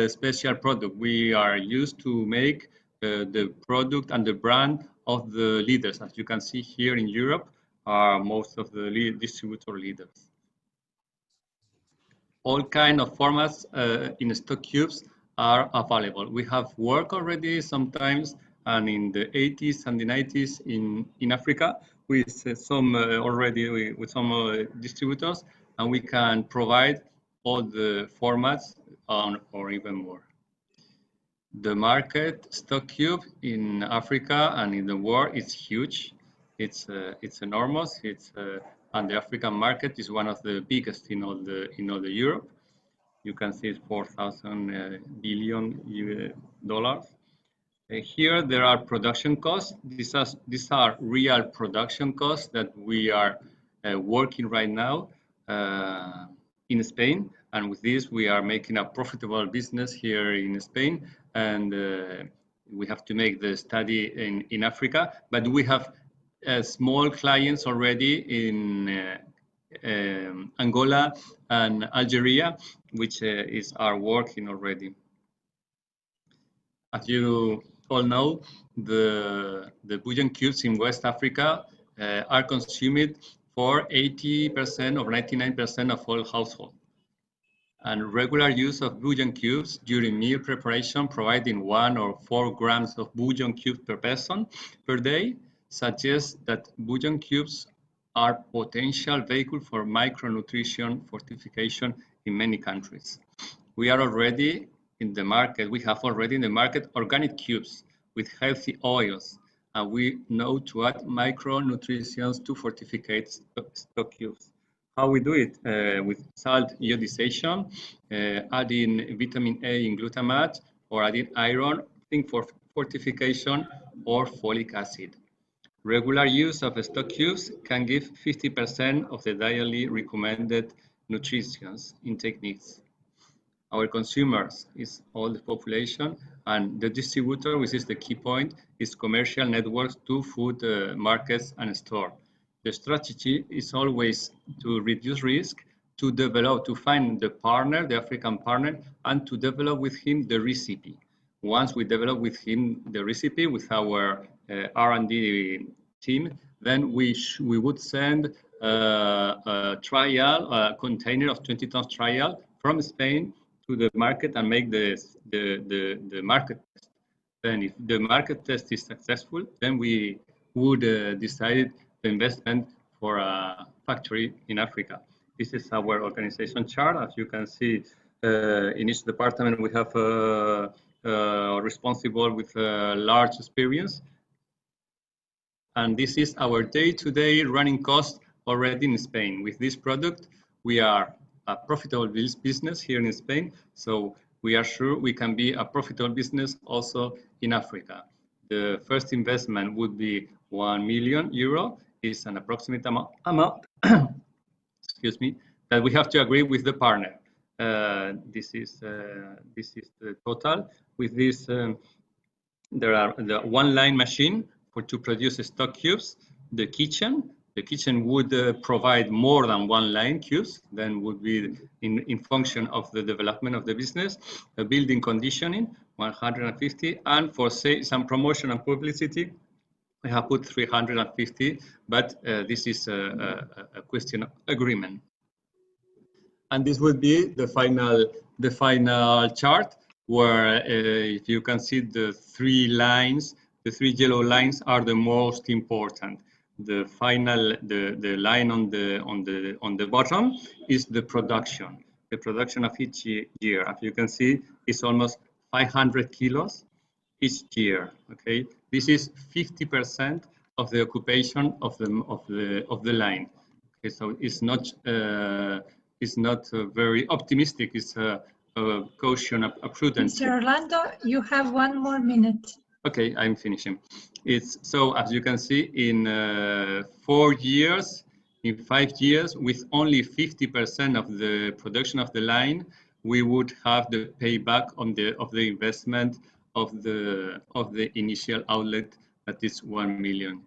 special product. We are used to make the product and the brand of the leaders. As you can see here in Europe, are most of the distributor leaders. All kind of formats in stock cubes are available. We have worked already sometimes and in the 80s and the 90s in Africa with some already with some distributors, and we can provide all the formats or even more. The market stock cube in Africa and in the world is huge. It's enormous. And the African market is one of the biggest in all the Europe. You can see it's 4,000 billion dollars. Here there are production costs. These are real production costs that we are working right now in Spain. And with this, we are making a profitable business here in Spain. And we have to make the study in Africa. But we have small clients already in Angola and Algeria, which are working already. As you all know, the bouillon cubes in West Africa are consumed for 80% or 99% of all households. And regular use of bouillon cubes during meal preparation, providing 1 or 4 grams of bouillon cubes per person per day, suggests that bouillon cubes are potential vehicle for micronutrition fortification in many countries. We are already in the market. We have already in the market organic cubes with healthy oils, and we know to add micronutrients to fortificate stock cubes. How we do it? With salt iodization, adding vitamin A in glutamate, or adding iron, zinc for fortification, or folic acid. Regular use of stock cubes can give 50% of the daily recommended nutrients intake needs. Our consumers is all the population, and the distributor, which is the key point, is commercial networks to food markets and store. The strategy is always to reduce risk, to develop, to find the partner, the African partner, and to develop with him the recipe. Once we develop with him the recipe with our R&D team, then we would send a trial, a container of 20 tons trial from Spain to the market and make the market test. Then if the market test is successful, then we would decide the investment for a factory in Africa. This is our organization chart. As you can see, in each department we have responsible with large experience. And this is our day-to-day running cost already in Spain. With this product, we are a profitable business here in Spain. So we are sure we can be a profitable business also in Africa. The first investment would be €1 million. It's an approximate amount excuse me, that we have to agree with the partner. This is the total. With this, there are the one-line machine to produce stock cubes. The kitchen would provide more than one line cubes, then would be in function of the development of the business. The building conditioning, 150, and for some promotion and publicity, we have put 350, but this is a question of agreement. And this would be the final chart, where if you can see the three lines, the three yellow lines are the most important. The final, the line on the bottom is the production. The production of each year, as you can see, is almost 500 kilos each year. Okay, this is 50% of the occupation of the line. Okay, so it's not very optimistic. It's a caution, a prudence. Mr. Orlando, you have 1 more minute. Okay, I'm finishing. It's so, as you can see, in 4 years, in 5 years, with only 50% of the production of the line, we would have the payback of the investment of the initial outlet, that is €1 million.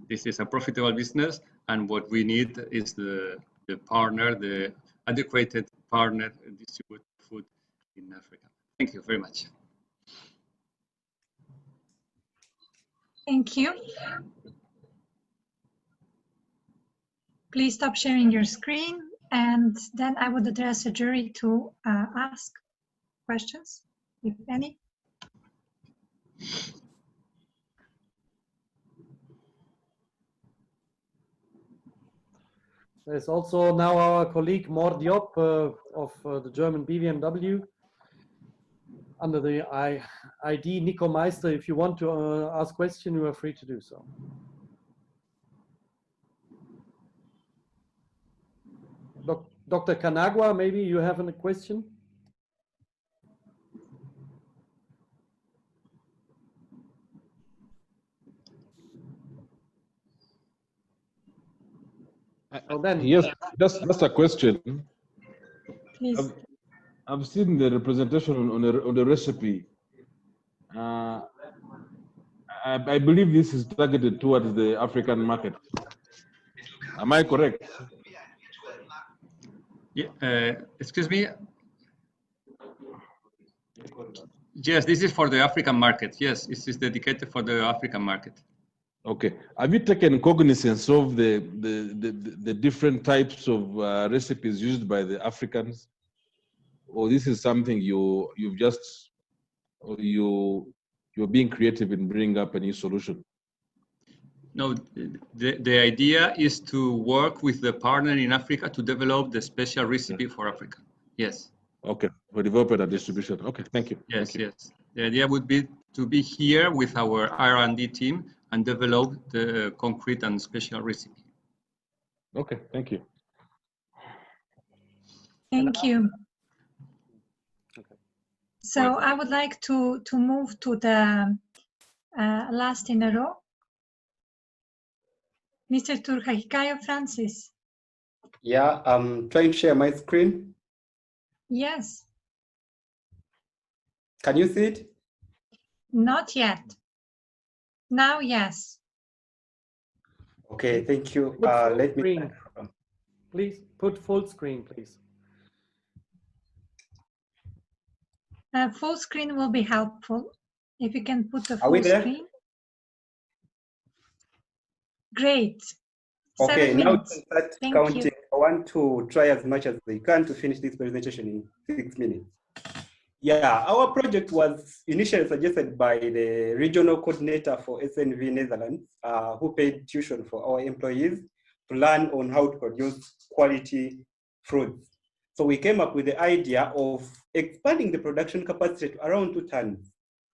This is a profitable business, and what we need is the partner, the adequate partner, distribute food in Africa. Thank you very much. Thank you. Please stop sharing your screen, and then I would address the jury to ask questions, if any. There's also now our colleague Mor Diop of the German BMW. Under the ID Nico Meister. If you want to ask question, you are free to do so. Dr. Kanagwa, maybe you have a question? Oh, then. Yes, just a question. Please. I've seen the representation on the recipe. I believe this is targeted towards the African market. Am I correct? Yeah, excuse me. Yes, this is for the African market. Yes, this is dedicated for the African market. Okay. Have you taken cognizance of the different types of recipes used by the Africans? Or this is something you're being creative in bringing up a new solution? No, the idea is to work with the partner in Africa to develop the special recipe for Africa. Yes. Okay, for developing a distribution. Okay, thank you. Yes, thank you. yes. The idea would be to be here with our R&D team and develop the concrete and special recipe. Okay, thank you. Thank you. Okay. So I would like to move to the last in a row. Mr. Turhakayo Francis. Yeah, I'm trying to share my screen. Yes. Can you see it? Not yet. Now, yes. Okay, thank you. Put full Let screen. me. Please put full screen, please. Full screen will be helpful. If you can put the Are we full there? screen. Great. Okay, 7 now we minutes. can start Thank counting. you. I want to try as much as they can to finish this presentation in 6 minutes. Yeah, our project was initially suggested by the regional coordinator for SNV Netherlands, who paid tuition for our employees to learn on how to produce quality fruits. So we came up with the idea of expanding the production capacity to around 2 tons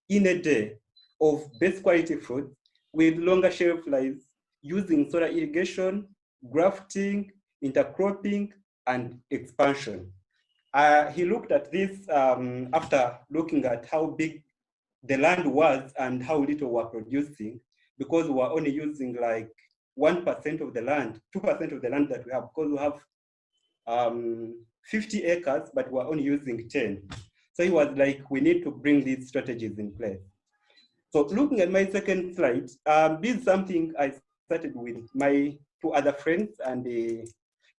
in a day of best quality fruits with longer shelf lives using solar irrigation, grafting, intercropping, and expansion. He looked at this after looking at how big the land was and how little we're producing, because we're only using like 1% of the land, 2% of the land that we have, because we have 50 acres, but we're only using 10. So he was like, we need to bring these strategies in place. So looking at my second slide, this is something I started with my 2 other friends, and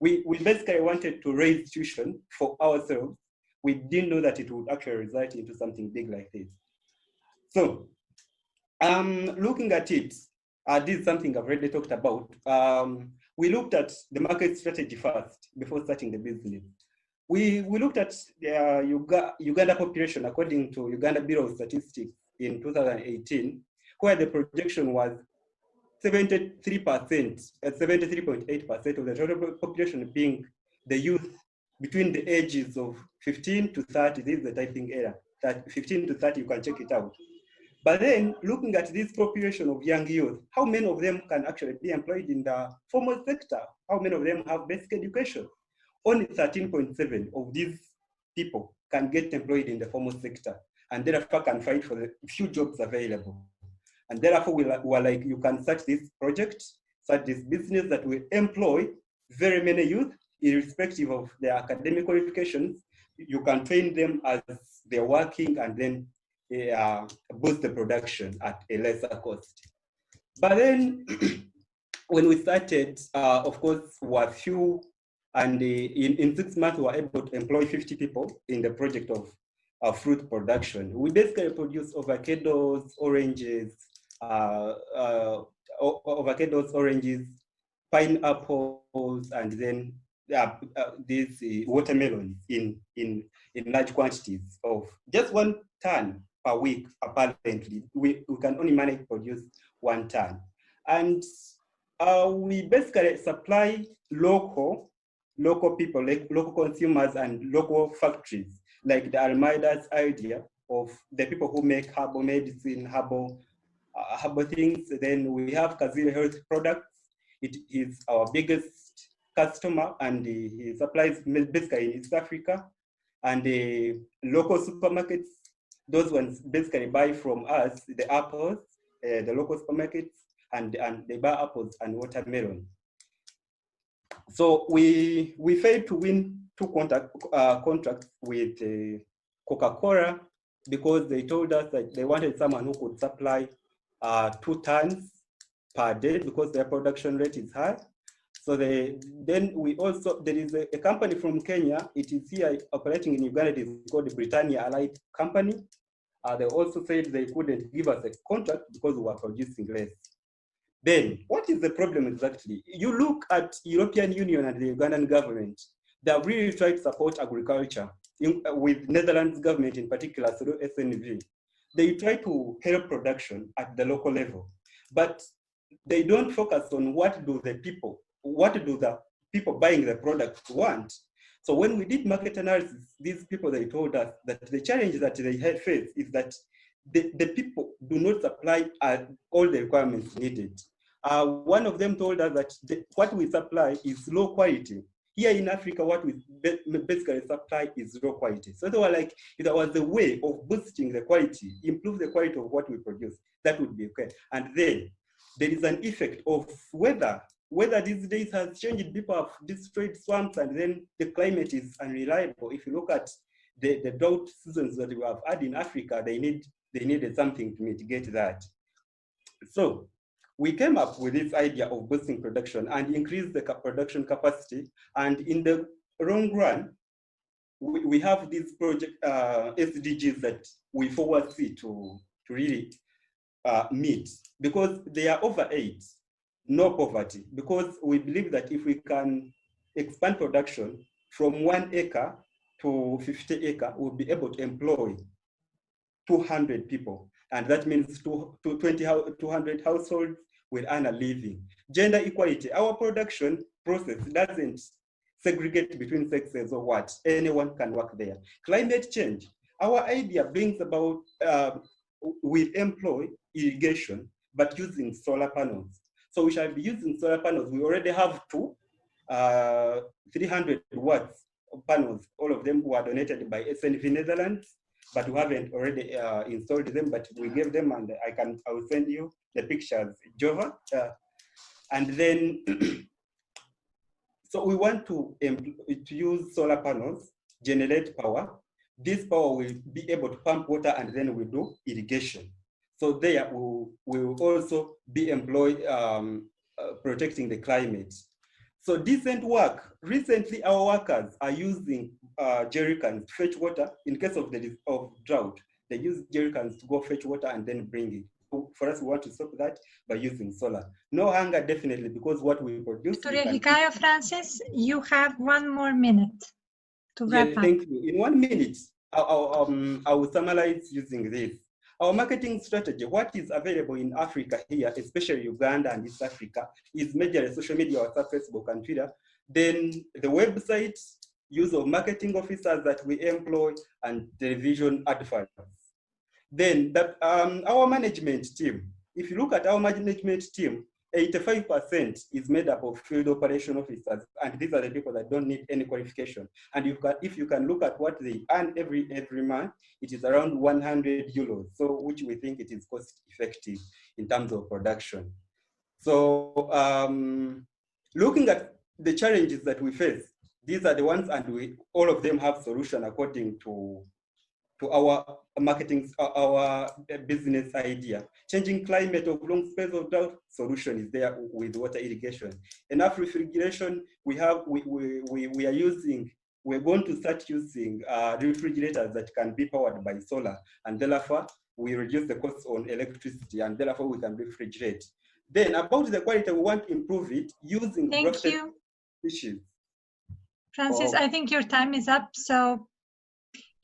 we basically wanted to raise tuition for ourselves. We didn't know that it would actually result into something big like this. So looking at it, this is something I've already talked about. We looked at the market strategy first before starting the business. We looked at the Uganda population according to Uganda Bureau of Statistics in 2018, where the projection was 73%, 73.8% of the total population being the youth between the ages of 15 to 30. This is the typing error, that 15 to 30, you can check it out. But then looking at this population of young youth, how many of them can actually be employed in the formal sector? How many of them have basic education? Only 13.7 of these people can get employed in the formal sector, and therefore can fight for the few jobs available. And therefore we were like, you can start this project, start this business that will employ very many youth, irrespective of their academic qualifications. You can train them as they're working, and then boost the production at a lesser cost. But then when we started, of course, we were few, and in 6 months we were able to employ 50 people in the project of fruit production. We basically produce avocados, oranges, pineapples, and then these watermelons in large quantities of just 1 ton per week. Apparently, we can only manage to produce 1 ton, and we basically supply local people, like local consumers and local factories, like the Almeida's idea of the people who make herbal medicine, herbal things. Then we have Kaziri Health Products. It is our biggest customer, and he supplies basically in East Africa. And the local supermarkets, those ones basically buy from us the apples, the local supermarkets, and they buy apples and watermelon. So we failed to win 2 contracts with Coca-Cola, because they told us that they wanted someone who could supply 2 tons per day, because their production rate is high. So then we also, there is a company from Kenya, it is here operating in Uganda, it is called the Britannia Allied Company. They also said they couldn't give us a contract because we were producing less. Then, what is the problem exactly? You look at European Union and the Ugandan government, they have really tried to support agriculture, with Netherlands government in particular, through SNV. They try to help production at the local level. But they don't focus on what do the people buying the product want. So when we did market analysis, these people, they told us that the challenge that they had faced is that the people do not supply all the requirements needed. One of them told us that what we supply is low quality. Here in Africa, what we basically supply is low quality. So they were like, if there was a way of boosting the quality, improve the quality of what we produce, that would be okay. And then there is an effect of weather. Weather these days has changed. People have destroyed swamps, and then the climate is unreliable. If you look at the drought seasons that we have had in Africa, they needed something to mitigate that. So we came up with this idea of boosting production and increase the production capacity. And in the long run, we have these project SDGs that we foresee to really meet, because they are over 8, no poverty, because we believe that if we can expand production from 1 acre to 50 acre, we'll be able to employ 200 people. And that means 200 households will earn a living. Gender equality, our production process doesn't segregate between sexes or what, anyone can work there. Climate change, our idea brings about, we employ irrigation, but using solar panels. So we shall be using solar panels. We already have 2, 300 watts of panels. All of them were donated by SNV Netherlands, but we haven't already installed them, but we gave them, and I will send you the pictures, Jova. And then, so we want to use solar panels, generate power. This power will be able to pump water, and then we do irrigation. So there we will also be employed protecting the climate. So decent work. Recently, our workers are using jerry cans to fetch water. In case of drought, they use jerry cans to go fetch water and then bring it. So for us, we want to stop that by using solar. No hunger, definitely, because what we produce. Victoria Hikayo, Francis, you have 1 more minute to wrap up. Thank you. In 1 minute, I will summarize using this. Our marketing strategy, what is available in Africa here, especially Uganda and East Africa, is majorly social media, WhatsApp, Facebook, and Twitter. Then the website, use of marketing officers that we employ, and television adverts. Then our management team, if you look at our management team, 85% is made up of field operation officers, and these are the people that don't need any qualification. And if you can look at what they earn every month, it is around 100 euros, so which we think it is cost effective in terms of production. So looking at the challenges that we face, these are the ones, and all of them have solution according to our marketing, our business idea. Changing climate of long space of drought, solution is there with water irrigation. Enough refrigeration, we're going to start using refrigerators that can be powered by solar, and therefore we reduce the cost on electricity, and therefore we can refrigerate. Then about the quality, we want to improve it using grafted species. Francis, I think your time is up, so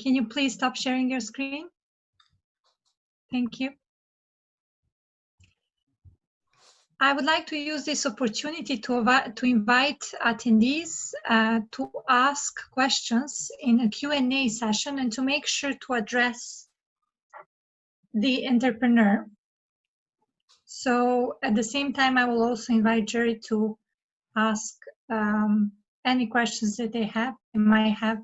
can you please stop sharing your screen? Thank you. I would like to use this opportunity to invite attendees to ask questions in a Q&A session, and to make sure to address the entrepreneur. So at the same time, I will also invite Jerry to ask any questions that they might have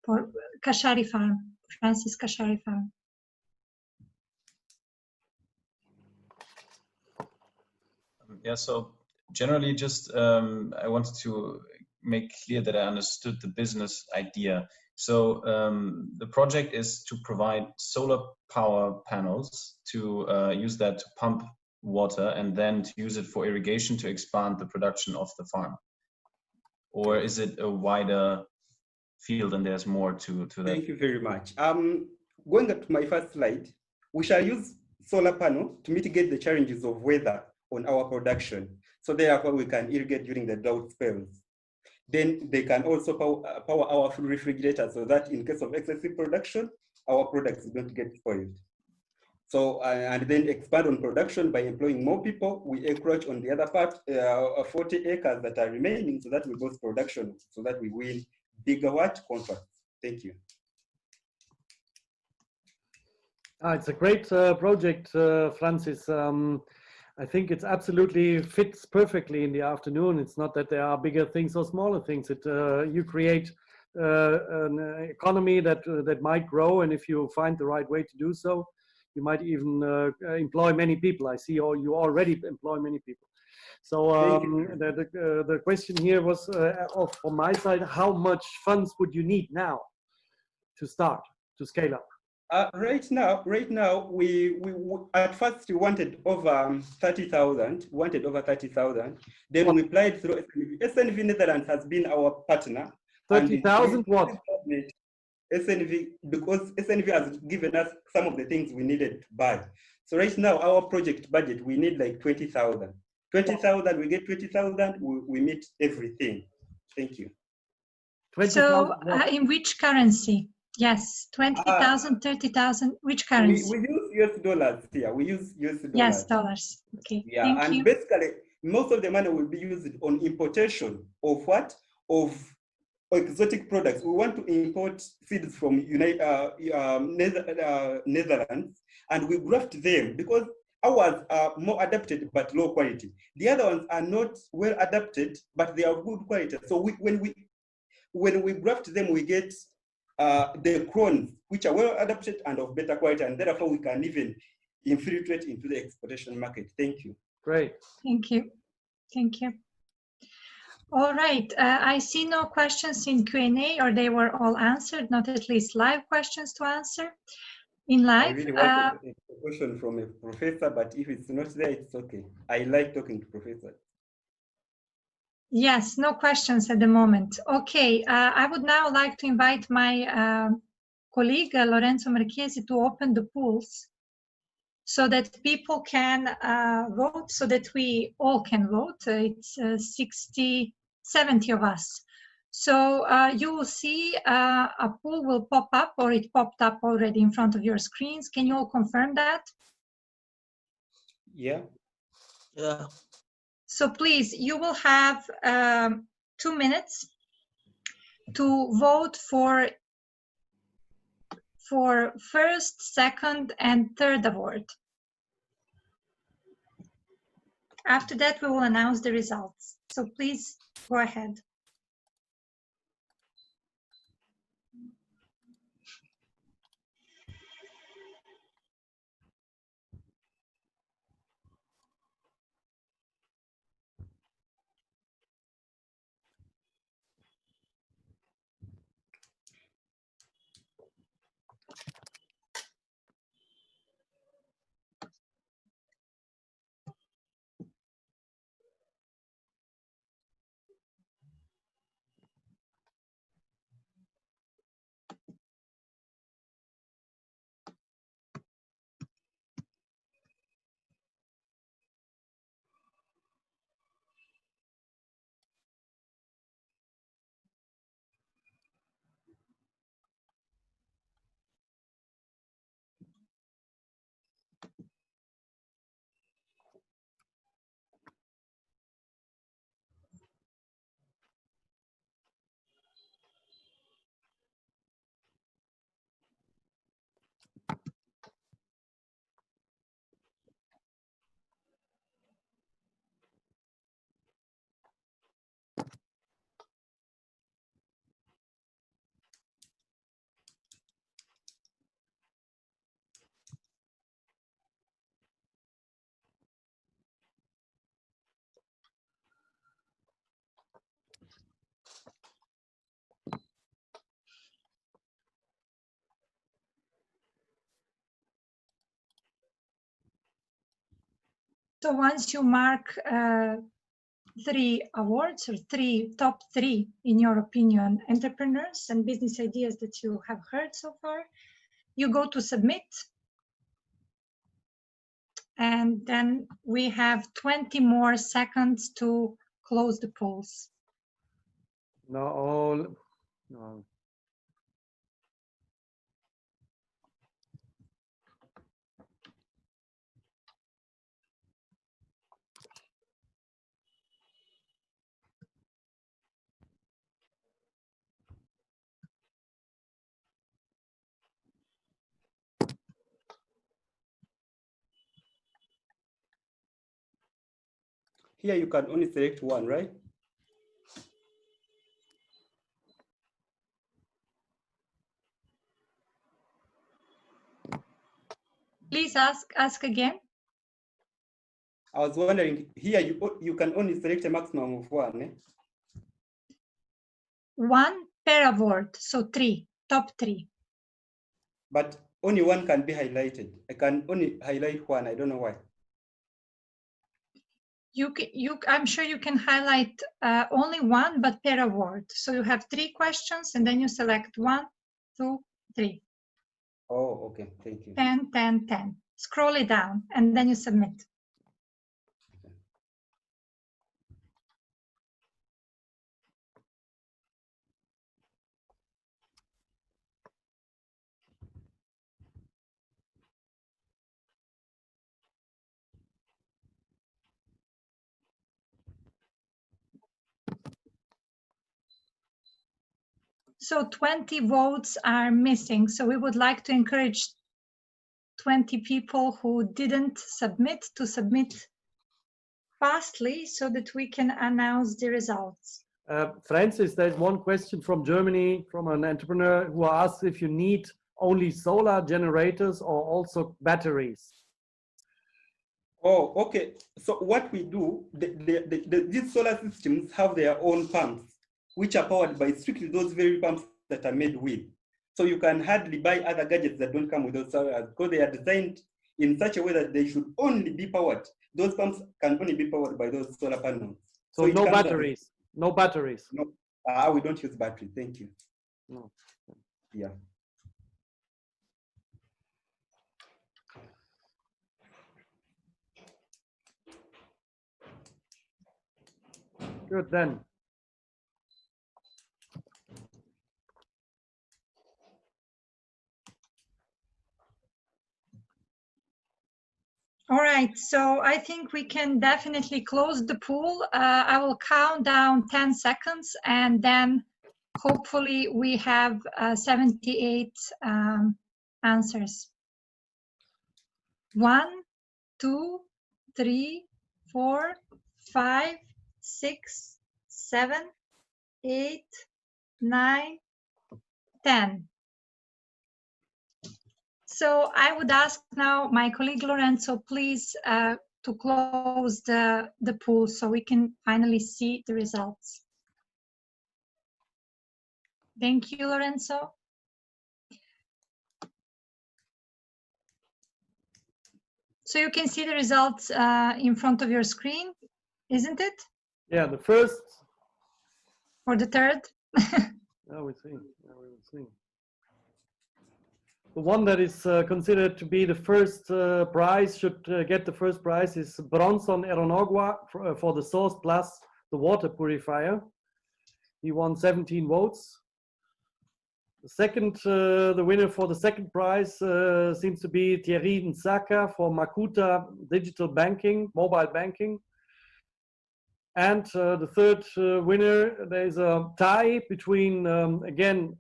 for Kashari Farm, Francis Kashari Farm. Yeah, so generally just I wanted to make clear that I understood the business idea. So the project is to provide solar power panels to use that to pump water, and then to use it for irrigation to expand the production of the farm. Or is it a wider field and there's more to that? Thank you very much. Going up to my first slide, we shall use solar panel to mitigate the challenges of weather on our production. So therefore we can irrigate during the drought spells. Then they can also power our refrigerators, so that in case of excessive production, our products don't get spoiled. So, and then expand on production by employing more people. We encroach on the other part, 40 acres that are remaining, so that we boost production, so that we win bigger contracts. Thank you. It's a great project, Francis. I think it's absolutely fits perfectly in the afternoon. It's not that there are bigger things or smaller things. You create an economy that might grow, and if you find the right way to do so, you might even employ many people. I see you already employ many people. So the question here was from my side, how much funds would you need now to start, to scale up? Right now, we at first we wanted over 30,000. Then we applied through SNV. SNV Netherlands has been our partner. 30,000 what? SNV, because SNV has given us some of the things we needed to buy. So right now, our project budget, we need like 20,000. 20,000, we get 20,000, we meet everything. Thank you. So in which currency? Yes, 20,000, 30,000, which currency? We use US dollars here. We use US dollars. Yes, dollars. Okay. Yeah, thank and you. basically, most of the money will be used on importation of what? Of exotic products. We want to import seeds from Netherlands, and we graft them because ours are more adapted but low quality. The other ones are not well adapted, but they are good quality. So when we graft them, we get the clones, which are well adapted and of better quality, and therefore we can even infiltrate into the exportation market. Thank you. Great. Thank you. Thank you. All right. I see no questions in Q&A, or they were all answered, not at least live questions to answer. In live, I really want a question from a professor, but if it's not there, it's okay. I like talking to professors. yes, no questions at the moment. Okay, I would now like to invite my colleague, Lorenzo Marchesi, to open the polls so that people can vote, so that we all can vote. It's 70 of us. So you will see a poll will pop up, or it popped up already in front of your screens. Can you all confirm that? Yeah. Yeah. So please, you will have 2 minutes to vote for first, second, and third award. After that, we will announce the results. So please go ahead. So once you mark 3 awards, or top three, in your opinion, entrepreneurs and business ideas that you have heard so far, you go to submit. And then we have 20 more seconds to close the polls. No. Here you can only select one, right? Please ask again. I was wondering, here you can only select a maximum of one. Eh? One per award, so 3, top 3. But only one can be highlighted. I can only highlight one. I don't know why. I'm sure you can highlight only one, but per award. So you have 3 questions, and then you select 1, 2, 3. Oh, okay. Thank you. 10, 10, 10. Scroll it down, and then you submit. So 20 votes are missing. So we would like to encourage 20 people who didn't submit to submit fastly so that we can announce the results. Francis, there's one question from Germany from an entrepreneur who asks if you need only solar generators or also batteries. Oh, okay. So what we do, these solar systems have their own pumps, which are powered by strictly those very pumps that are made with. So you can hardly buy other gadgets that don't come with those solar, because they are designed in such a way that they should only be powered. Those pumps can only be powered by those solar panels. So no batteries, no batteries. No, we don't use battery. Thank you. No. Yeah. Good then. All right, so I think we can definitely close the pool. I will count down 10 seconds, and then hopefully we have 78 answers. 1, 2, 3, 4, 5, 6, 7, 8, 9, 10. So I would ask now my colleague Lorenzo, please, to close the pool so we can finally see the results. Thank you, Lorenzo. So you can see the results in front of your screen, isn't it? Yeah, the first. Or the third? Now we see. Now we will see. The one that is considered to be the first prize, should get the first prize, is Bronson Eronogua for the Source Plus, the water purifier. He won 17 votes. The second, the winner for the second prize seems to be Thierry Nsaka for Makuta Digital Banking, mobile banking. And the third winner, there's a tie between, again,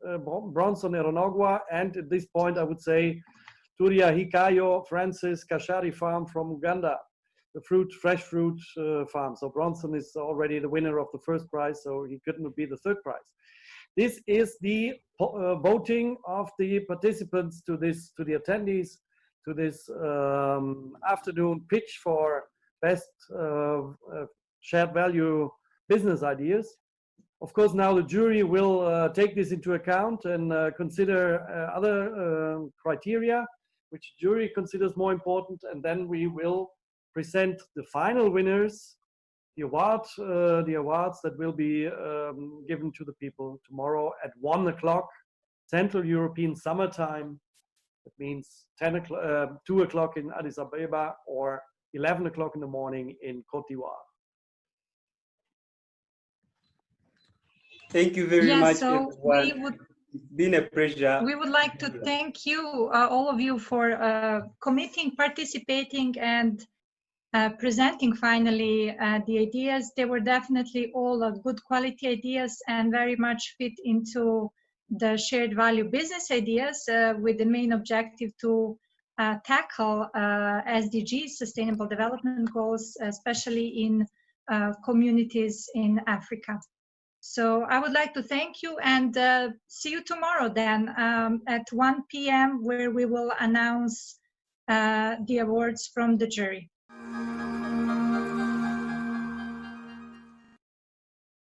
Bronson Eronogua, and at this point I would say Turia Hikayo Francis Kashari Farm from Uganda, the fresh fruit farm. So Bronson is already the winner of the first prize, so he couldn't be the third prize. This is the voting of the participants to the attendees to this afternoon pitch for best shared value business ideas. Of course, now the jury will take this into account and consider other criteria, which the jury considers more important, and then we will present the final winners, the awards that will be given to the people tomorrow at 1 o'clock Central European Summer Time. That means 2 o'clock in Addis Ababa or 11 o'clock in the morning in Côte d'Ivoire. Thank you very much, everyone. It's been a pleasure. We would like to thank you, all of you, for committing, participating, and presenting finally the ideas. They were definitely all good quality ideas and very much fit into the shared value business ideas with the main objective to tackle SDGs, Sustainable Development Goals, especially in communities in Africa. So I would like to thank you and see you tomorrow then at 1 p.m. where we will announce the awards from the jury.